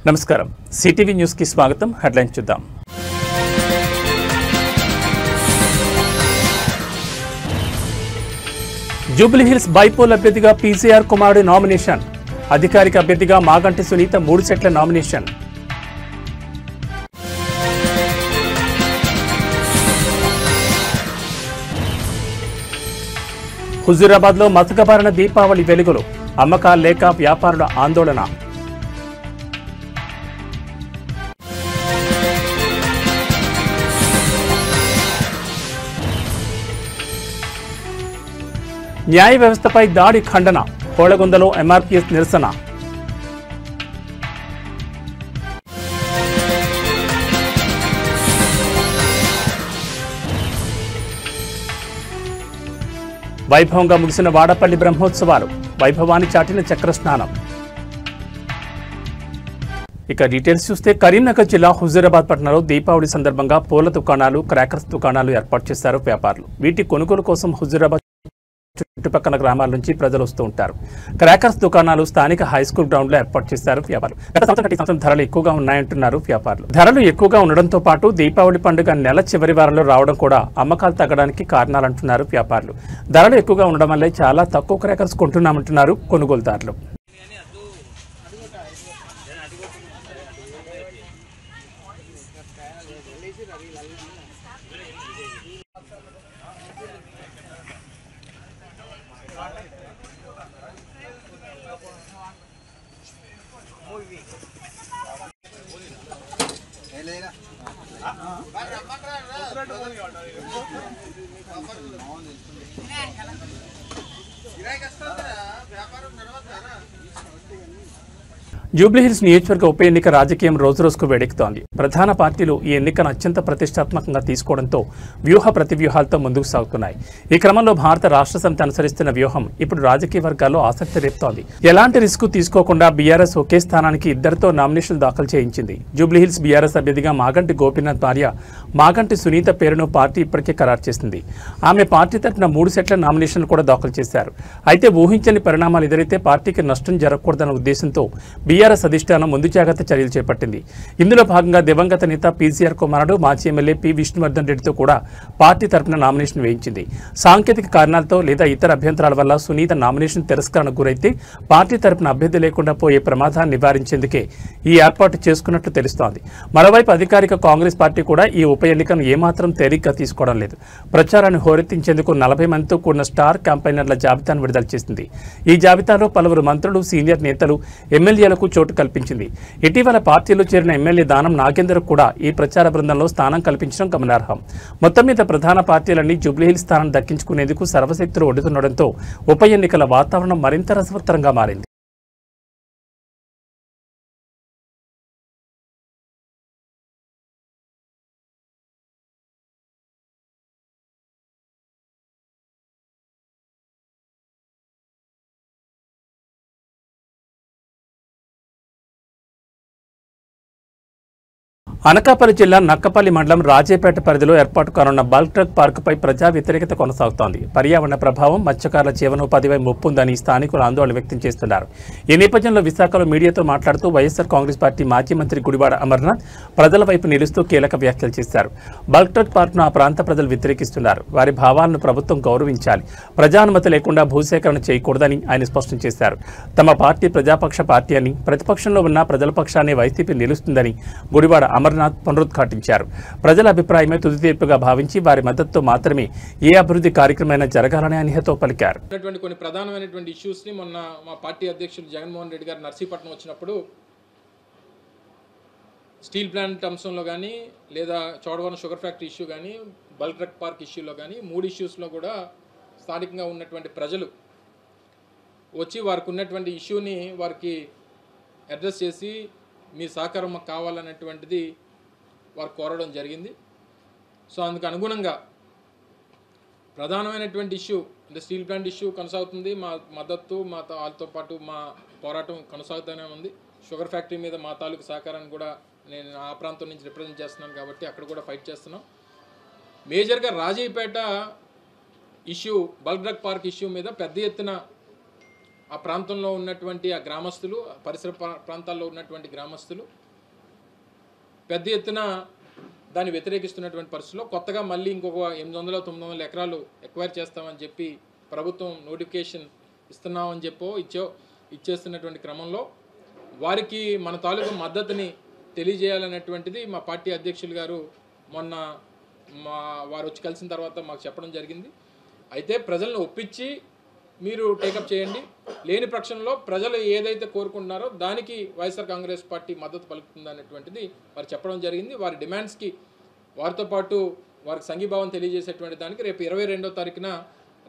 నమస్కారం CTV news కి స్వాగతం హెడ్లైన్స్ చూద్దాం జూబ్లీ హిల్స్ బైపోల్ అభ్యర్థిగా పీసీఆర్ కుమారుడి నామినేషన్ అధికారిక అభ్యర్థిగా మాగంటి సునీత 3 సెట్ల నామినేషన్ హుజూరాబాద్ లో మతకబారిన దీపావళి వెలుగులు అమ్మకాలు లేక వ్యాపారుల ఆందోళన న్యాయ వ్యవస్థపై దాడి ఖండన కోళగొందలో ఎంఆర్పీఎస్ నిరసన వైభవంగా ముగిసిన వాడపల్లి బ్రహ్మోత్సవాలు వైభవాన్ని చాటిన చక్రస్నానం ఇక డీటెయిల్స్ చూస్తే కరీంనగర్ జిల్లా హుజూరాబాద్ పట్టణంలో దీపావళి సందర్భంగా పూల దుకాణాలు క్రాకర్స్ దుకాణాలు ఏర్పాటు చేశారు వ్యాపారులు వీటి కొనుగోలు కోసం హుజూరాబాద్ చుట్టుపక్కల గ్రామాల నుంచి ప్రజలు వస్తూ ఉంటారు క్రాకర్స్ దుకాణాలు స్థానిక హైస్కూల్ గ్రౌండ్ లో ఏర్పాటు చేశారు వ్యాపారులు గత సంవత్సరం ధరలు ఎక్కువగా ఉన్నాయంటున్నారు వ్యాపారులు ధరలు ఎక్కువగా ఉండడంతో పాటు దీపావళి పండుగ నెల చివరి వారంలో రావడం కూడా అమ్మకాలు తగ్గడానికి కారణాలంటున్నారు వ్యాపారులు ధరలు ఎక్కువగా ఉండడం వల్లే చాలా తక్కువ క్రాకర్స్ కొంటున్నామంటున్నారు కొనుగోలుదారులు జూబ్లీహిల్స్ నియోజకవర్గ ఉప ఎన్నిక రాజకీయం రోజురోజుకు వేడెక్కుతోంది ప్రధాన పార్టీలు ఈ ఎన్నికను అత్యంత ప్రతిష్టాత్మకంగా తీసుకోవడంతో వ్యూహ ప్రతివ్యూహాలతో ముందుకు సాగుతున్నాయి ఈ క్రమంలో భారత రాష్ట్ర సమితి అనుసరిస్తున్న వ్యూహం ఇప్పుడు రాజకీయ వర్గాల్లో ఆసక్తి రేపుతోంది ఎలాంటి రిస్క్ తీసుకోకుండా బీఆర్ఎస్ ఒకే స్థానానికి ఇద్దరితో నామినేషన్లు దాఖలు చేయించింది జూబ్లీహిల్స్ బీఆర్ఎస్ అభ్యర్థిగా మాగంటి గోపీనాథ్ భార్య మాగంటి సునీత పేరును పార్టీ ఇప్పటికే ఖరారు చేసింది ఆమె పార్టీ తరఫున 3 సెట్ల నామినేషన్లు కూడా దాఖలు చేశారు అయితే ఊహించని పరిణామాలు ఎదురైతే పార్టీకి నష్టం జరగకూడదన్న ఉద్దేశంతో బీఆర్ఎస్ అధిష్టానం ముందు జాగ్రత్త చర్యలు చేపట్టింది ఇందులో భాగంగా దివంగత నేత పీసీఆర్ కుమారుడు మాజీ ఎమ్మెల్యే పి విష్ణువర్ధన్ రెడ్డితో కూడా పార్టీ తరఫున నామినేషన్ వేయించింది సాంకేతిక కారణాలతో లేదా ఇతర అభ్యంతరాల వల్ల సునీత నామినేషన్ తిరస్కరణకు గురైతే పార్టీ తరఫున అభ్యర్థి లేకుండా పోయే ప్రమాదాన్ని నివారించేందుకే ఈ ఏర్పాటు చేసుకున్నట్లు తెలుస్తోంది మరోవైపు అధికారిక కాంగ్రెస్ పార్టీ కూడా ఈ ఉప ఎన్నికను ఏమాత్రం తేలిగ్గా తీసుకోవడం లేదు ప్రచారాన్ని హోరెత్తించేందుకు 40 మందితో కూడిన స్టార్ క్యాంపైనర్ల జాబితాను విడుదల చేసింది ఈ జాబితాలో పలువురు మంత్రులు సీనియర్ నేతలు ఎమ్మెల్యేలకు చోటు కల్పించింది ఇటీవల పార్టీలో చేరిన ఎమ్మెల్యే దానం నాగేందర్ కూడా ఈ ప్రచార బృందంలో స్థానం కల్పించడం గమనార్హం మొత్తం మీద ప్రధాన పార్టీలన్నీ జూబ్లీహిల్స్ స్థానం దక్కించుకునేందుకు సర్వశక్తులు ఒడ్డుతుండటంతో ఉప ఎన్నికల వాతావరణం మరింత రసవత్తరంగా మారింది అనకాపల్లి జిల్లా నక్కపల్లి మండలం రాజేపేట పరిధిలో ఏర్పాటు కానున్న బల్క్ ట్రక్ పార్కుపై ప్రజా వ్యతిరేకత కొనసాగుతోంది పర్యావరణ ప్రభావం మత్స్యకారుల జీవనోపాధిపై ముప్పుందని స్థానికులు ఆందోళన వ్యక్తం చేస్తున్నారు ఈ నేపథ్యంలో విశాఖలో మీడియాతో మాట్లాడుతూ వైఎస్ఆర్ కాంగ్రెస్ పార్టీ మాజీ మంత్రి గుడివాడ అమర్నాథ్ ప్రజల వైపు నిలుస్తూ కీలక వ్యాఖ్యలు చేశారు బల్క్ ట్రక్ పార్కును ఆ ప్రాంత ప్రజలు వ్యతిరేకిస్తున్నారు వారి భావాలను ప్రభుత్వం గౌరవించాలి ప్రజానుమతి లేకుండా భూసేకరణ చేయకూడదని ఆయన స్పష్టం చేశారు తమ పార్టీ ప్రజాపక్ష పార్టీ అని ప్రతిపక్షంలో ఉన్న ప్రజల పక్షాన్ని వైసీపీ నిలుస్తుందని గుడివాడ అమర్నాథ్ పునరుద్ఘాటించారు ప్రజల అభిప్రాయమే తుది తీర్పుగా భావించి వారి మద్దతుతో మాత్రమే ఏ అభివృద్ధి కార్యక్రమమైనా జరగాలని ఆయన హితవు పలికారు కొన్ని ప్రధానమైనటువంటి ఇష్యూస్ ని మొన్న మా పార్టీ అధ్యక్షులు జగన్మోహన్ రెడ్డి గారు నర్సీపట్నం వచ్చినప్పుడు స్టీల్ ప్లాంట్ అంశంలో కానీ లేదా చోడవరం షుగర్ ఫ్యాక్టరీ ఇష్యూ కానీ బల్క్ ట్రక్ పార్క్ ఇష్యూలో కానీ 3 ఇష్యూస్లో కూడా స్థానికంగా ఉన్నటువంటి ప్రజలు వచ్చి వారికి ఉన్నటువంటి ఇష్యూని వారికి అడ్రస్ చేసి మీ సహకారం మాకు కావాలన్నటువంటిది వారు కోరడం జరిగింది సో అందుకు అనుగుణంగా ప్రధానమైనటువంటి ఇష్యూ అంటే స్టీల్ ప్లాంట్ ఇష్యూ కొనసాగుతుంది మా మద్దతు వాళ్ళతో పాటు మా పోరాటం కొనసాగుతూనే ఉంది షుగర్ ఫ్యాక్టరీ మీద మా తాలూకు సహకారాన్ని కూడా నేను ఆ ప్రాంతం నుంచి రిప్రజెంట్ చేస్తున్నాను కాబట్టి అక్కడ కూడా ఫైట్ చేస్తున్నాం మేజర్గా Rajipeta issue bulk drug park issue మీద పెద్ద ఎత్తున ఆ ప్రాంతంలో ఉన్నటువంటి ఆ గ్రామస్తులు, పరిసర ప్రాంతాల్లో ఉన్నటువంటి గ్రామస్తులు పెద్ద ఎత్తున దాన్ని వ్యతిరేకిస్తున్నటువంటి పరిస్థితుల్లో కొత్తగా మళ్ళీ ఇంకొక 800-900 ఎకరాలు ఎక్వైర్ చేస్తామని చెప్పి ప్రభుత్వం నోటిఫికేషన్ ఇస్తున్నామని ఇచ్చేస్తున్నటువంటి క్రమంలో వారికి మన తాలూకు మద్దతుని తెలియజేయాలనేటువంటిది మా పార్టీ అధ్యక్షులు గారు మొన్న వారు వచ్చి కలిసిన తర్వాత మాకు చెప్పడం జరిగింది. అయితే ప్రజలను ఒప్పించి మీరు టేకప్ చేయండి, లేని పక్షంలో ప్రజలు ఏదైతే కోరుకుంటున్నారో దానికి వైఎస్ఆర్ కాంగ్రెస్ పార్టీ మద్దతు పలుకుతుంది అనేటువంటిది వారు చెప్పడం జరిగింది. వారి డిమాండ్స్కి వారితో పాటు వారికి సంఘీభావం తెలియజేసేటువంటి దానికి రేపు 22వ తారీఖున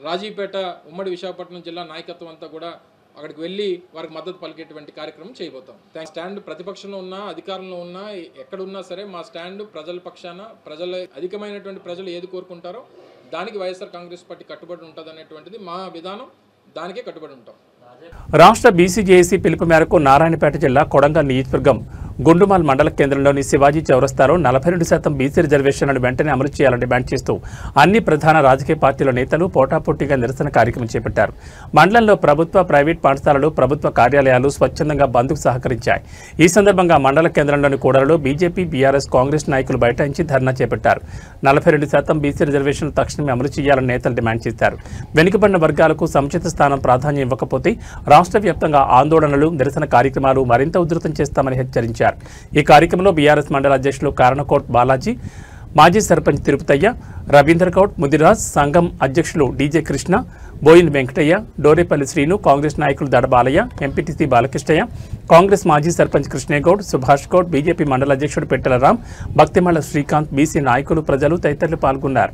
రాజీపేట ఉమ్మడి విశాఖపట్నం జిల్లా నాయకత్వం అంతా కూడా అక్కడికి వెళ్ళి వారికి మద్దతు పలికేటువంటి కార్యక్రమం చేయబోతాం. స్టాండ్ ప్రతిపక్షంలో ఉన్నా అధికారంలో ఉన్నా ఎక్కడున్నా సరే మా స్టాండ్ ప్రజల పక్షాన, అధికమైనటువంటి ప్రజలు ఏది కోరుకుంటారో దానికి వైఎస్ఆర్ కాంగ్రెస్ పార్టీ కట్టుబడి ఉంటుంది అనేటువంటిది మా విధానం, దానికే కట్టుబడి ఉంటాం. రాష్ట్ర బీసీజేఏసీ పిలుపు మేరకు నారాయణపేట జిల్లా కొడంగల్ నియోజకవర్గం గుండుమాల్ మండల కేంద్రంలోని శివాజీ చౌరస్తాలో 42% బీసీ రిజర్వేషన్లను వెంటనే అమలు చేయాలని డిమాండ్ చేస్తూ అన్ని ప్రధాన రాజకీయ పార్టీల నేతలు పోటాపోటీగా నిరసన కార్యక్రమం చేపట్టారు. మండలంలో ప్రభుత్వ, ప్రైవేట్ పాఠశాలలు, ప్రభుత్వ కార్యాలయాలు స్వచ్ఛందంగా బంద్కు సహకరించాయి. ఈ సందర్భంగా మండల కేంద్రంలోని కూడలలో బీజేపీ, బీఆర్ఎస్, కాంగ్రెస్ నాయకులు బైఠాయించి ధర్నా చేపట్టారు. 42% బీసీ రిజర్వేషన్లు తక్షణమే అమలు చేయాలని నేతలు డిమాండ్ చేశారు. వెనుకబడిన వర్గాలకు సముచిత స్థానం ప్రాధాన్యం ఇవ్వకపోతే రాష్ట్ర వ్యాప్తంగా ఆందోళనలు, నిరసన కార్యక్రమాలు మరింత ఉధృతం చేస్తామని హెచ్చరించారు. ఈ కార్యక్రమంలో బీఆర్ఎస్ మండల అధ్యక్షులు కారణకోట్ బాలాజీ, మాజీ సర్పంచ్ తిరుపతయ్య, రవీందర్ గౌడ్, ముదిరాజ్ సంఘం అధ్యక్షులు డీజే కృష్ణ, బోయిన్ వెంకటయ్య, డోరేపల్లి శ్రీను, కాంగ్రెస్ నాయకులు దడబాలయ్య, ఎంపీటీసీ బాలకృష్ణయ్య, కాంగ్రెస్ మాజీ సర్పంచ్ కృష్ణేగౌడ్, సుభాష్ గౌడ్, బీజేపీ మండల అధ్యక్షుడు పెట్టెలరాం, భక్తిమల్ల శ్రీకాంత్, బీసీ నాయకులు, ప్రజలు తదితరులు పాల్గొన్నారు.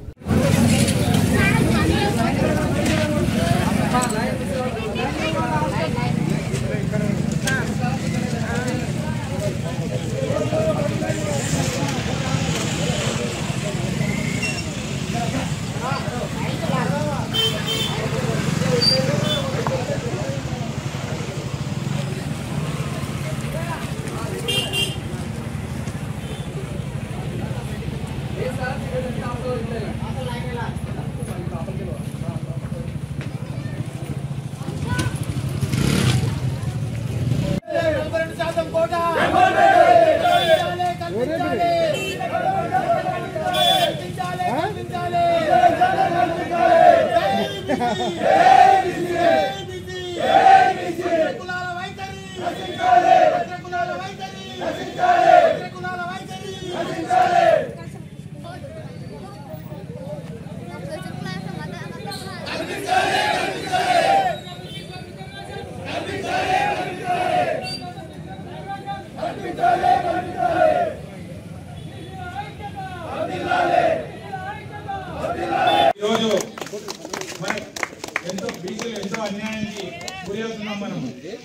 ఎంతో అన్యాయానికి గురి అవుతున్నాం మనం.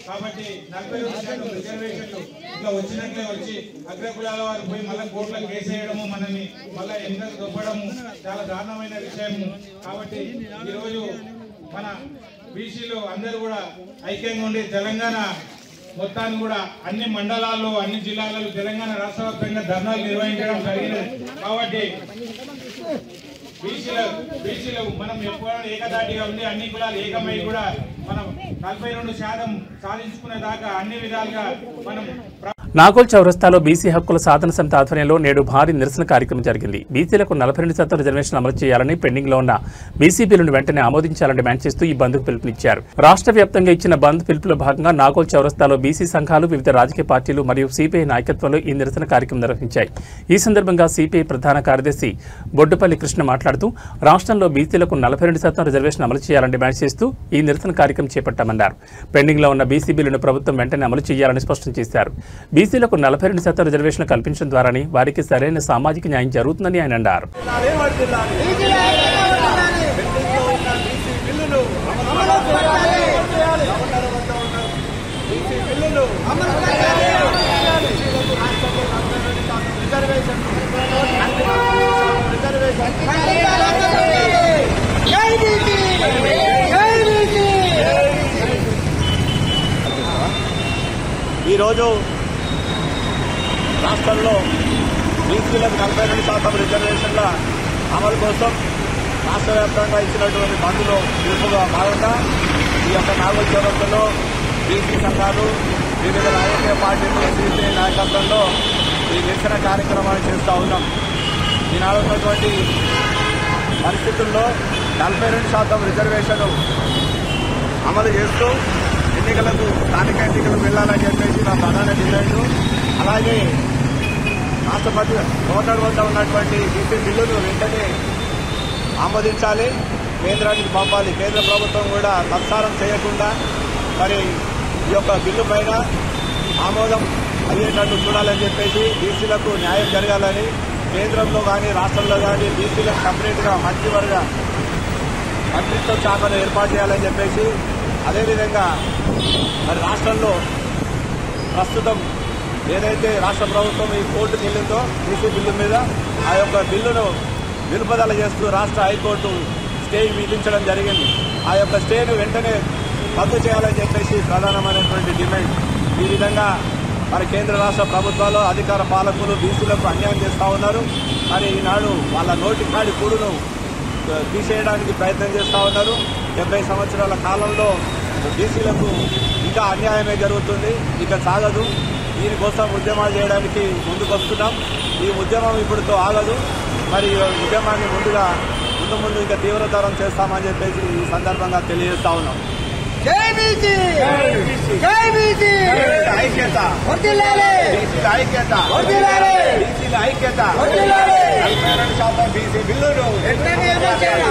కాబట్టి 42% రిజర్వేషన్లు ఇట్లా వచ్చినట్లే వచ్చి అగ్రకులాల వారు పోయి మళ్ళీ కోర్టులో కేసు వేయడము, మనల్ని మళ్ళీ ఎన్నికలు దొబ్బడము చాలా దారుణమైన విషయము. కాబట్టి ఈరోజు మన బీసీలు అందరూ కూడా ఐక్యంగా ఉండి తెలంగాణ మొత్తాన్ని కూడా అన్ని మండలాల్లో, అన్ని జిల్లాలలో తెలంగాణ రాష్ట్ర వ్యాప్తంగా ధర్నాలు నిర్వహించడం జరిగింది. కాబట్టి బీసీలు మనం ఎప్పుడు ఏకదాటిగా ఉండి అన్ని కులాలు ఏకమై కూడా మనం 42% సాధించుకునే దాకా అన్ని విధాలుగా మనం నాగోల్ చౌరస్తాలో బీసీ హక్కుల సాధన సమితి ఆధ్వర్యంలో నేడు భారీ నిరసన కార్యక్రమం జరిగింది. బీసీలకు 42% రిజర్వేషన్ అమలు చేయాలని, పెండింగ్ లో ఉన్న బీసీ బిల్లును వెంటనే ఆమోదించాలని డిమాండ్ చేస్తూ ఈ బంద్కు పిలుపునిచ్చారు. రాష్ట్ర వ్యాప్తంగా ఇచ్చిన బంద్ పిలుపులో భాగంగా నాగోల్ చౌరస్తాలో బీసీ సంఘాలు, వివిధ రాజకీయ పార్టీలు మరియు సిపిఐ నాయకత్వంలో ఈ నిరసన కార్యక్రమం నిర్వహించాయి. ఈ సందర్భంగా సిపిఐ ప్రధాన కార్యదర్శి బొడ్డుపల్లి కృష్ణ మాట్లాడుతూ రాష్ట్రంలో బీసీలకు 42% రిజర్వేషన్ అమలు చేయాలని డిమాండ్ చేస్తూ ఈ నిరసన కార్యక్రమం చేపట్టామన్నారు. పెండింగ్ లో ఉన్న బీసీ బిల్లును ప్రభుత్వం వెంటనే అమలు చేయాలని స్పష్టం చేశారు. బీసీలకు 42% రిజర్వేషన్ కల్పించడం ద్వారానే వారికి సరైన సామాజిక న్యాయం జరుగుతుందని ఆయన అన్నారు. ఈరోజు రాష్ట్రంలో బీసీలకు 42% రిజర్వేషన్ల అమలు కోసం రాష్ట్ర వ్యాప్తంగా ఇచ్చినటువంటి బంద్లో పిలుపుగా భాగంగా ఈ యొక్క నాగోల్ చౌరస్తాలో బీసీ సంఘాలు వివిధ రాజకీయ పార్టీలు ఎస్సీ నాయకత్వంలో ఈ నిరసన కార్యక్రమాలు చేస్తూ ఉన్నాం. ఈనాడు ఉన్నటువంటి పరిస్థితుల్లో 42% రిజర్వేషన్ అమలు చేస్తూ స్థానిక ఎన్నికలకు వెళ్లాలని చెప్పేసి నా ప్రధాన డిమాండ్. అలాగే రాష్ట్రపతి ఓటర్ వద్ద ఉన్నటువంటి బీసీ బిల్లును వెంటనే ఆమోదించాలి, కేంద్రానికి పంపాలి. కేంద్ర ప్రభుత్వం కూడా ప్రసారం చేయకుండా మరి ఈ యొక్క బిల్లు పైన ఆమోదం అయ్యేటట్టు చూడాలని చెప్పేసి బీసీలకు న్యాయం జరగాలని కేంద్రంలో కానీ రాష్ట్రంలో కానీ బీసీలకు సపరేట్గా మంత్రివర్గ మంత్రిత్వ శాఖను ఏర్పాటు చేయాలని చెప్పేసి, అదేవిధంగా మరి రాష్ట్రంలో ప్రస్తుతం ఏదైతే రాష్ట్ర ప్రభుత్వం ఈ కోర్టుకు వెళ్ళిందో బీసీ బిల్లు మీద ఆ యొక్క బిల్లును నిలుపుదల చేస్తూ రాష్ట్ర హైకోర్టు స్టే విధించడం జరిగింది. ఆ యొక్క స్టేను వెంటనే రద్దు చేయాలని చెప్పేసి ప్రధానమైనటువంటి డిమాండ్. ఈ విధంగా మరి కేంద్ర రాష్ట్ర ప్రభుత్వాలు అధికార పాలకులు బీసీలకు అన్యాయం చేస్తూ ఉన్నారు. మరి ఈనాడు వాళ్ళ నోటి కాడి కూడును తీసేయడానికి ప్రయత్నం చేస్తూ ఉన్నారు. 70 సంవత్సరాల కాలంలో బీసీలకు ఇంకా అన్యాయమే జరుగుతుంది, ఇక సాగదు. దీనికోసం ఉద్యమాలు చేయడానికి ముందుకొస్తున్నాం. ఈ ఉద్యమం ఇప్పుడుతో ఆగదు. మరి ఈ ఉద్యమాన్ని ముందు ఇంకా తీవ్రతరం చేస్తామని చెప్పేసి ఈ సందర్భంగా తెలియజేస్తా ఉన్నాం. జై బీసీ, జై బీసీ, ఐక్యత, బీసీల ఐక్యత, బీసీల ఐక్యత, 42% బీసీ బిల్లును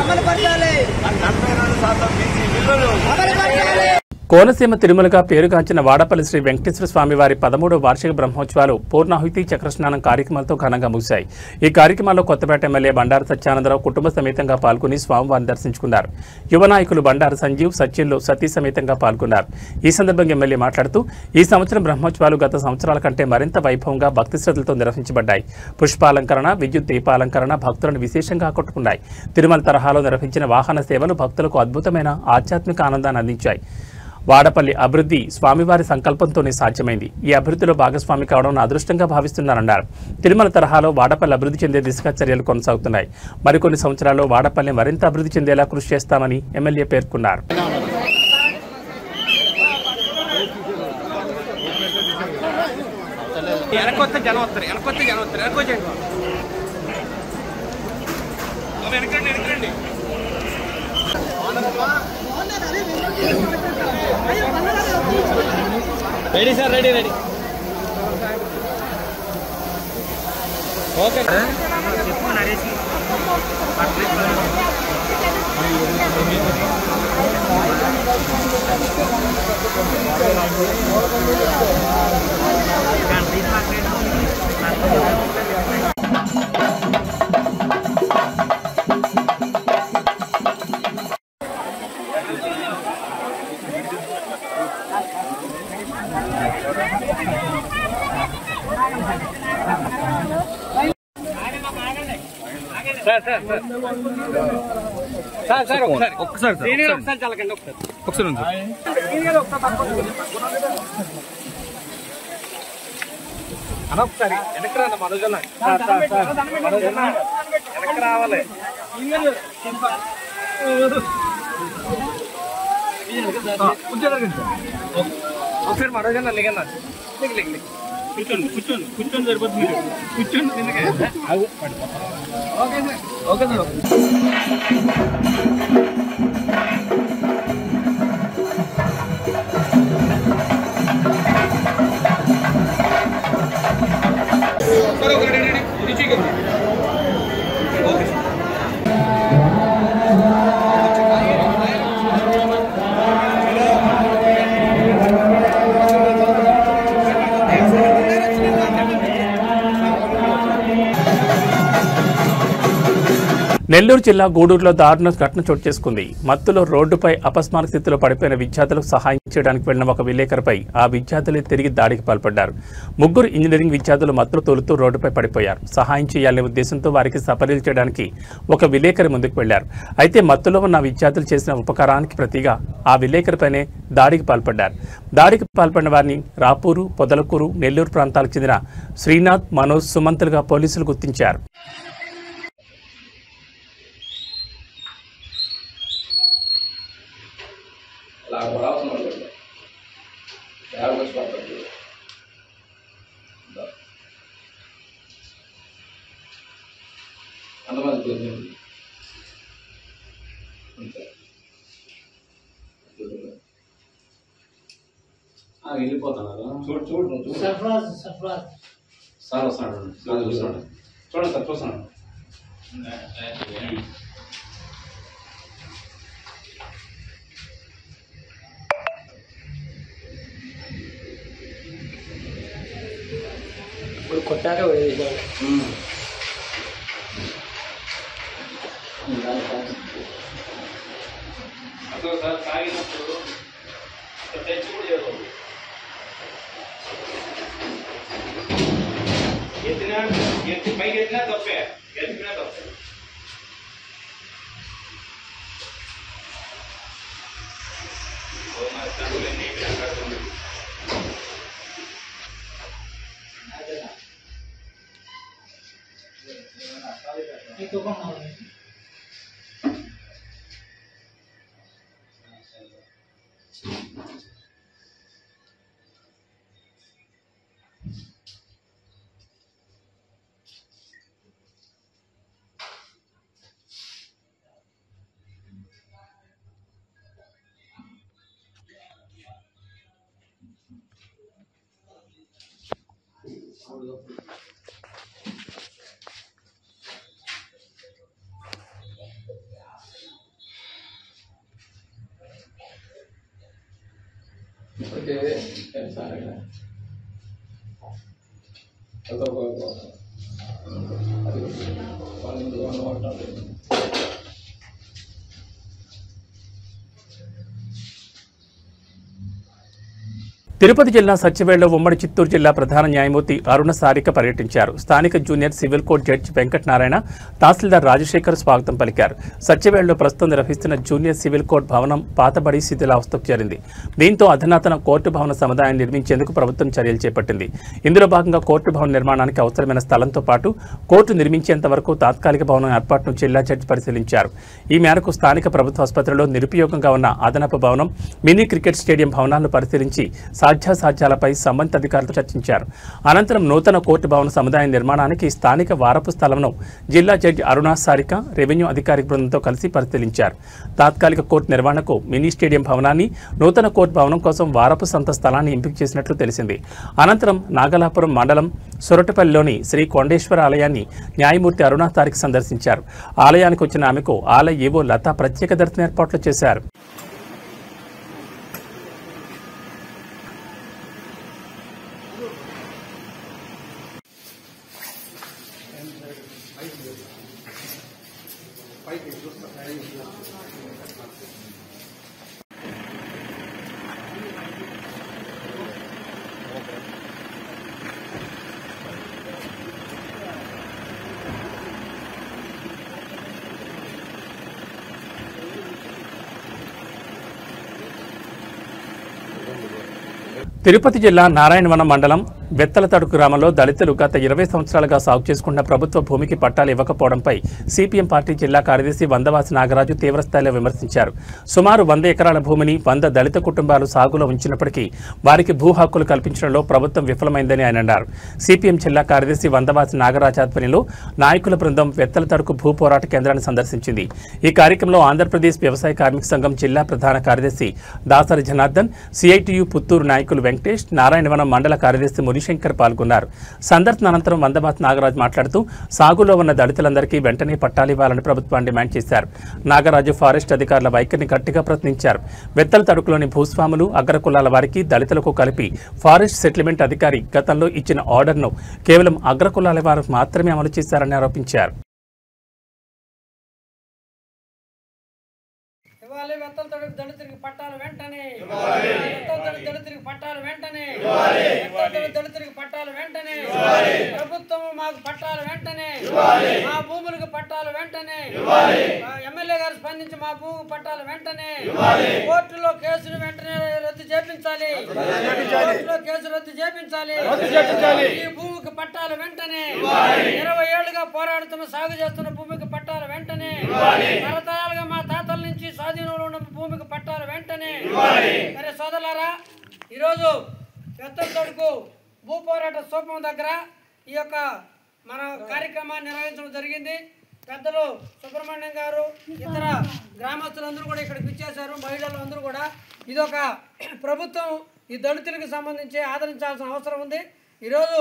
అమలుపరచాలి, 42% బీసీ బిల్లును అమలుపరచాలి. కోనసీమ తిరుమలగా పేరుగాంచిన వాడపల్లి శ్రీ వెంకటేశ్వర స్వామి వారి 13వ వార్షిక బ్రహ్మోత్సవాలు పూర్ణాహుతి చక్రస్నానం కార్యక్రమాలతో ఘనంగా ముగిశాయి. ఈ కార్యక్రమాల్లో కొత్తపేట ఎమ్మెల్యే బండారు సత్యానందరావు కుటుంబ సమేతంగా పాల్గొని స్వామివారిని దర్శించుకున్నారు. యువ నాయకులు బండారు సంజీవ్, సచిన్లు సతీ సమేతంగా పాల్గొన్నారు. ఈ సందర్భంగా ఎమ్మెల్యే మాట్లాడుతూ ఈ సంవత్సరం బ్రహ్మోత్సవాలు గత సంవత్సరాల కంటే మరింత వైభవంగా భక్తి శ్రద్ధలతో నిర్వహించబడ్డాయి. పుష్పాలంకరణ, విద్యుత్ దీపాలంకరణ భక్తులను విశేషంగా ఆకట్టుకున్నాయి. తిరుమల తరహాలో నిర్వహించిన వాహన సేవలు భక్తులకు అద్భుతమైన ఆధ్యాత్మిక ఆనందాన్ని అందించాయి. వాడపల్లి అభివృద్ధి స్వామివారి సంకల్పంతోనే సాధ్యమైంది. ఈ అభివృద్ధిలో భాగస్వామి కావడం నా అదృష్టంగా భావిస్తున్నారన్నారు. తిరుమల తరహాలో వాడపల్లి అభివృద్ధి చెందే దిశగా చర్యలు కొనసాగుతున్నాయి. మరికొన్ని సంవత్సరాల్లో వాడపల్లి మరింత అభివృద్ధి చెందేలా కృషి చేస్తామని ఎమ్మెల్యే పేర్కొన్నారు. Ready sir, ready okay. Sir ఒక్కసారి చాలకండి, ఒకసారి ఒకసారి వెనక్కి రా మనోజన్న, వెనక్కి రావాలి. ఒకసారి మనోజన్న లిగన్నా, కూర్చొని సరిపోతుంది. కూర్చోండి. Okay sir. నెల్లూరు జిల్లా గూడూరులో దారుణ ఘటన చోటు చేసుకుంది. మత్తులో రోడ్డుపై అపస్మారక స్థితిలో పడిపోయిన విద్యార్థులకు సహాయం చేయడానికి వెళ్లిన ఒక విలేకరుపై ఆ విద్యార్థులే తిరిగి దాడికి పాల్పడ్డారు. 3 ఇంజనీరింగ్ విద్యార్థులు మత్తులు తోలుతూ రోడ్డుపై పడిపోయారు. సహాయం చేయాలనే ఉద్దేశంతో వారికి సపర్యలు చేయడానికి ఒక విలేకరి ముందుకు వెళ్లారు. అయితే మత్తులో ఉన్న విద్యార్థులు చేసిన ఉపకారానికి ప్రతిగా ఆ విలేకరిపైనే దాడికి పాల్పడ్డారు. దాడికి పాల్పడిన వారిని రాపూరు, పొదలకూరు, నెల్లూరు ప్రాంతాలకు చెందిన శ్రీనాథ్, మనోజ్, సుమంతులుగా పోలీసులు గుర్తించారు. వెళ్ళిపోతున్నారు. చూడు సార్ వస్తున్నాడు. చూడండి సార్ చూస్తున్నాడు. ఇప్పుడు కొట్టాక అసలు సార్ తాగినప్పుడు టచ్ కూడా చేయకూడదు. పైకి ఎత్తినా తప్పే, ఎత్తినా తప్పే. తిరుపతి జిల్లా సత్యవేడులో ఉమ్మడి చిత్తూరు జిల్లా ప్రధాన న్యాయమూర్తి అరుణ సారిక పర్యటించారు. స్థానిక junior civil court judge Venkatanarayana, tahsildar Rajasekhar స్వాగతం పలికారు. సత్యవేడులో ప్రస్తుతం నిర్వహిస్తున్న జూనియర్ సివిల్ కోర్టు భవనం పాతబడి శిథిలావస్థకు చేరింది. దీంతో అధునాతన కోర్టు భవన సముదాయాన్ని నిర్మించేందుకు ప్రభుత్వం చర్యలు చేపట్టింది. ఇందులో భాగంగా కోర్టు భవన నిర్మాణానికి అవసరమైన స్థలంతో పాటు కోర్టు నిర్మించేంత వరకు తాత్కాలిక భవనం ఏర్పాటును జిల్లా జడ్జి పరిశీలించారు. ఈ మేరకు స్థానిక ప్రభుత్వ ఆసుపత్రిలో నిరుపయోగంగా ఉన్న అదనపు భవనం, మినీ క్రికెట్ స్టేడియం భవనాలను పరిశీలించి సాధ్యాసాధ్యాలపై సంబంధిత అధికారులతో చర్చించారు. అనంతరం నూతన కోర్టు భవన సముదాయ నిర్మాణానికి స్థానిక వారపు స్థలంను జిల్లా జడ్జి అరుణ సారిక రెవెన్యూ అధికారి బృందంతో కలిసి పరిశీలించారు. తాత్కాలిక కోర్టు నిర్వహణకు మినీ స్టేడియం భవనాన్ని, నూతన కోర్టు భవనం కోసం వారపు సంత స్థలాన్ని ఎంపిక చేసినట్లు తెలిసింది. అనంతరం నాగలాపురం మండలం సొరటపల్లిలోని శ్రీ కొండేశ్వర ఆలయాన్ని న్యాయమూర్తి అరుణ సారిక సందర్శించారు. ఆలయానికి వచ్చిన ఆమెకు ఆలయ ఏవో లతా ప్రత్యేక దర్శన ఏర్పాట్లు చేశారు. తిరుపతి జిల్లా నారాయణవనం మండలం బెత్తలతడుకు గ్రామంలో దళితులు గత 20 సంవత్సరాలుగా సాగు చేసుకున్న ప్రభుత్వ భూమికి పట్టాలు ఇవ్వకపోవడంపై సిపిఎం పార్టీ జిల్లా కార్యదర్శి వందవాసి నాగరాజు తీవ్రస్థాయిలో విమర్శించారు. సుమారు 100 ఎకరాల భూమిని 100 దళిత కుటుంబాలు సాగులో ఉంచినప్పటికీ వారికి భూ హక్కులు కల్పించడంలో ప్రభుత్వం విఫలమైందని ఆయన అన్నారు. సిపిఎం జిల్లా కార్యదర్శి వందవాసి నాగరాజు ఆధ్వర్యంలో నాయకుల బృందం బెత్తలతడుకు భూ పోరాట కేంద్రాన్ని సందర్శించింది. ఈ కార్యక్రమంలో ఆంధ్రప్రదేశ్ వ్యవసాయ కార్మిక సంఘం జిల్లా ప్రధాన కార్యదర్శి దాసరి జనార్దన్, సిఐటియు పుత్తూరు నాయకులు వెంకటేష్, నారాయణవనం మండల కార్యదర్శి మునిశంకర్ పాల్గొన్నారు. సందర్శన అనంతరం వందవాసి నాగరాజు మాట్లాడుతూ సాగులో ఉన్న దళితులందరికీ వెంటనే పట్టాలివ్వాలని ప్రభుత్వాన్ని డిమాండ్ చేశారు. నాగరాజు ఫారెస్ట్ అధికారుల వైఖరిని గట్టిగా ప్రశ్నించారు. వెత్తల తడుకులోని భూస్వాములు, అగ్రకులాల వారికి దళితులకు కలిపి ఫారెస్ట్ సెటిల్మెంట్ అధికారి గతంలో ఇచ్చిన ఆర్డర్ను కేవలం అగ్రకులాల వారు మాత్రమే అమలు చేశారని ఆరోపించారు. దళితులకు పట్టాలు వెంటనే, దళితులకు పట్టాలు వెంటనే, దళితులకు పట్టాలు వెంటనే, ప్రభుత్వం మాకు పట్టాలు వెంటనే, మా భూములకు పట్టాలు వెంటనే, ఎమ్మెల్యే గారు స్పందించి మా భూమి పట్టాలు వెంటనే, కోర్టులో కేసులు వెంటనే రద్దు చేపించాలి, కోర్టులో కేసు రద్దు చేపించాలి, ఈ భూమికి పట్టాలు వెంటనే, 20 ఏళ్లుగా పోరాడుతున్న సాగు చేస్తున్న భూమికి పట్టాలు వెంటనే, తరతరాలుగా మా తాతల నుంచి స్వాధీనంలో ఉన్న భూమికి పట్టాలు వెంటనే. మరి సోదరులారా, ఈరోజు బెత్తలతడుకు భూ పోరాట స్థూపం దగ్గర ఈ యొక్క మన కార్యక్రమాన్ని నిర్వహించడం జరిగింది. పెద్దలు సుబ్రహ్మణ్యం గారు ఇతర గ్రామస్తులందరూ కూడా ఇక్కడికి ఇచ్చేశారు. మహిళలు అందరూ కూడా ఇదొక ప్రభుత్వం ఈ దళితులకు సంబంధించి ఆదరించాల్సిన అవసరం ఉంది. ఈరోజు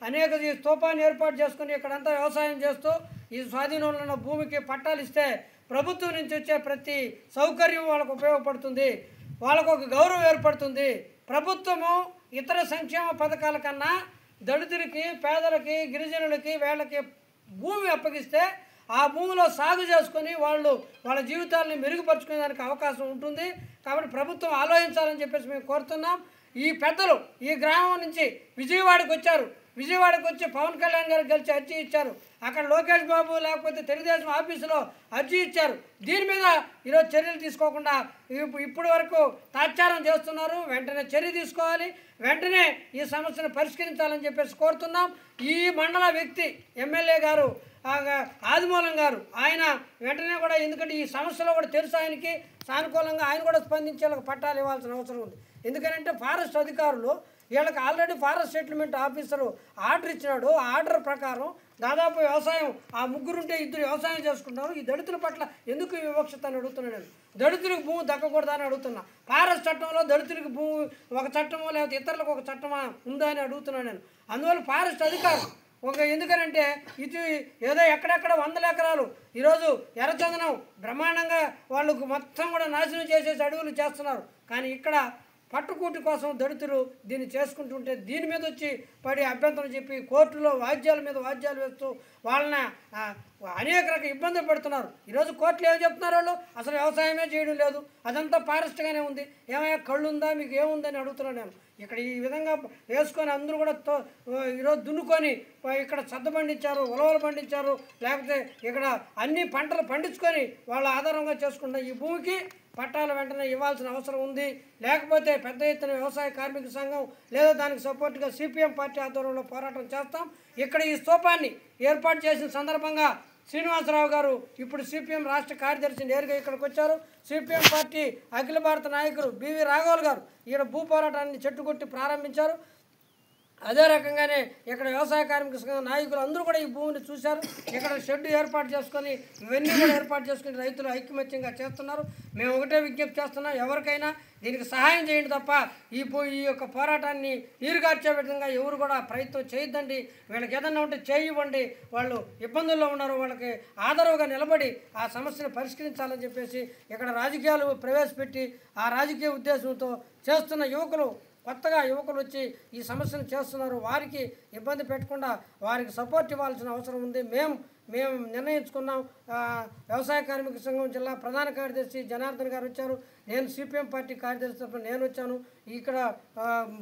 అనేక ఈ స్తూపాన్ని ఏర్పాటు చేసుకుని ఇక్కడంతా వ్యవసాయం చేస్తూ ఈ స్వాధీనంలో ఉన్న భూమికి పట్టాలు ఇస్తే ప్రభుత్వం నుంచి వచ్చే ప్రతి సౌకర్యం వాళ్ళకు ఉపయోగపడుతుంది, వాళ్ళకు ఒక గౌరవం ఏర్పడుతుంది. ప్రభుత్వము ఇతర సంక్షేమ పథకాల కన్నా దళితులకి, పేదలకి, గిరిజనులకి వీళ్ళకి భూమి అప్పగిస్తే ఆ భూమిలో సాగు చేసుకొని వాళ్ళ జీవితాలని మెరుగుపరుచుకునే దానికి అవకాశం ఉంటుంది. కాబట్టి ప్రభుత్వం ఆలోచించాలని చెప్పేసి మేము కోరుతున్నాం. ఈ పెద్దలు ఈ గ్రామం నుంచి విజయవాడకు వచ్చారు. విజయవాడకు వచ్చి పవన్ కళ్యాణ్ గారికి కలిసి అర్జీ ఇచ్చారు. అక్కడ లోకేష్ బాబు లేకపోతే తెలుగుదేశం ఆఫీసులో అర్జీ ఇచ్చారు. దీని మీద ఈరోజు చర్యలు తీసుకోకుండా ఇప్పటి వరకు తాత్సారం చేస్తున్నారు. వెంటనే చర్య తీసుకోవాలి, వెంటనే ఈ సమస్యను పరిష్కరించాలని చెప్పేసి కోరుతున్నాం. ఈ మండల వ్యక్తి ఎమ్మెల్యే గారు ఆదిమూలం గారు ఆయన వెంటనే కూడా, ఎందుకంటే ఈ సమస్యలో కూడా తెలుసు ఆయనకి, సానుకూలంగా ఆయన కూడా స్పందించేందుకు పట్టాలు ఇవ్వాల్సిన అవసరం ఉంది. ఎందుకంటే ఫారెస్ట్ అధికారులు వీళ్ళకి already forest settlement officer order ఇచ్చినాడు. ఆ ఆర్డర్ ప్రకారం దాదాపు వ్యవసాయం ఆ ముగ్గురుంటే ఇద్దరు వ్యవసాయం చేసుకుంటారు. ఈ దళితుల పట్ల ఎందుకు వివక్షత అని అడుగుతున్నాను నేను. దళితులకు భూమి దక్కకూడదని అడుగుతున్నా. ఫారెస్ట్ చట్టంలో దళితులకు భూమి ఒక చట్టమో లేకపోతే ఇతరులకు ఒక చట్టమా ఉందా అని అడుగుతున్నాను నేను. అందువల్ల ఫారెస్ట్ అధికారులు ఎందుకనంటే ఇది ఏదో ఎక్కడెక్కడ 100 ఎకరాలు ఈరోజు ఎర్రచందనం బ్రహ్మాండంగా వాళ్ళకు మొత్తం కూడా నాశనం చేసేసి అడవులు చేస్తున్నారు. కానీ ఇక్కడ పట్టుకూటి కోసం దళితులు దీన్ని చేసుకుంటుంటే దీని మీద వచ్చి పడి అభ్యంతరం చెప్పి కోర్టులో వాద్యాల మీద వాద్యాలు వేస్తూ వాళ్ళని అనేక రకాల ఇబ్బందులు పెడుతున్నారు. ఈరోజు కోర్టులు ఏం చెప్తున్నారు, వాళ్ళు అసలు వ్యవసాయమే చేయడం లేదు, అదంతా ఫారెస్ట్గానే ఉంది, ఏమైనా కళ్ళు ఉందా మీకు ఏముందని అడుగుతున్నాను నేను. ఇక్కడ ఈ విధంగా వేసుకొని అందరూ కూడా ఈరోజు దున్నుకొని ఇక్కడ సద్ద పండించారు, ఉలవలు పండించారు, లేకపోతే ఇక్కడ అన్ని పంటలు పండించుకొని వాళ్ళ ఆధారంగా చేసుకున్న ఈ భూమికి పట్టాలు వెంటనే ఇవ్వాల్సిన అవసరం ఉంది. లేకపోతే పెద్ద ఎత్తున వ్యవసాయ కార్మిక సంఘం లేదా దానికి సపోర్ట్గా సిపిఎం పార్టీ ఆధ్వర్యంలో పోరాటం చేస్తాం. ఇక్కడ ఈ స్తూపాన్ని ఏర్పాటు చేసిన సందర్భంగా శ్రీనివాసరావు గారు ఇప్పుడు సిపిఎం రాష్ట్ర కార్యదర్శి నేరుగా ఇక్కడికి వచ్చారు. సిపిఎం పార్టీ అఖిల భారత నాయకులు బివి రాఘవులు గారు ఇక్కడ భూ పోరాటాన్ని చెట్టుకొట్టి ప్రారంభించారు. అదే రకంగానే ఇక్కడ వ్యవసాయ కార్మిక సంఘ నాయకులు అందరూ కూడా ఈ భూమిని చూశారు. ఇక్కడ షెడ్ ఏర్పాటు చేసుకొని ఇవన్నీ కూడా ఏర్పాటు చేసుకుని రైతులు ఐకమత్యంగా చేస్తున్నారు. మేము ఒకటే విజ్ఞప్తి చేస్తున్నాం, ఎవరికైనా దీనికి సహాయం చేయండి తప్ప ఈ యొక్క పోరాటాన్ని నీరుగార్చే విధంగా ఎవరు కూడా ప్రయత్నం చేయొద్దండి. వీళ్ళకి ఏదన్నా ఉంటే చేయివ్వండి, వాళ్ళు ఇబ్బందుల్లో ఉన్నారు, వాళ్ళకి ఆదరవుగా నిలబడి ఆ సమస్యను పరిష్కరించాలని చెప్పేసి ఇక్కడ రాజకీయాలు ప్రవేశపెట్టి ఆ రాజకీయ ఉద్దేశంతో చేస్తున్న కొత్తగా యువకులు వచ్చి ఈ సమస్యను చేస్తున్నారు. వారికి ఇబ్బంది పెట్టకుండా వారికి సపోర్ట్ ఇవ్వాల్సిన అవసరం ఉంది. మేము నిర్ణయించుకున్నాం. వ్యవసాయ కార్మిక సంఘం జిల్లా ప్రధాన కార్యదర్శి జనార్దన్ గారు వచ్చారు, నేను సిపిఎం పార్టీ కార్యదర్శి తరఫున నేను వచ్చాను, ఇక్కడ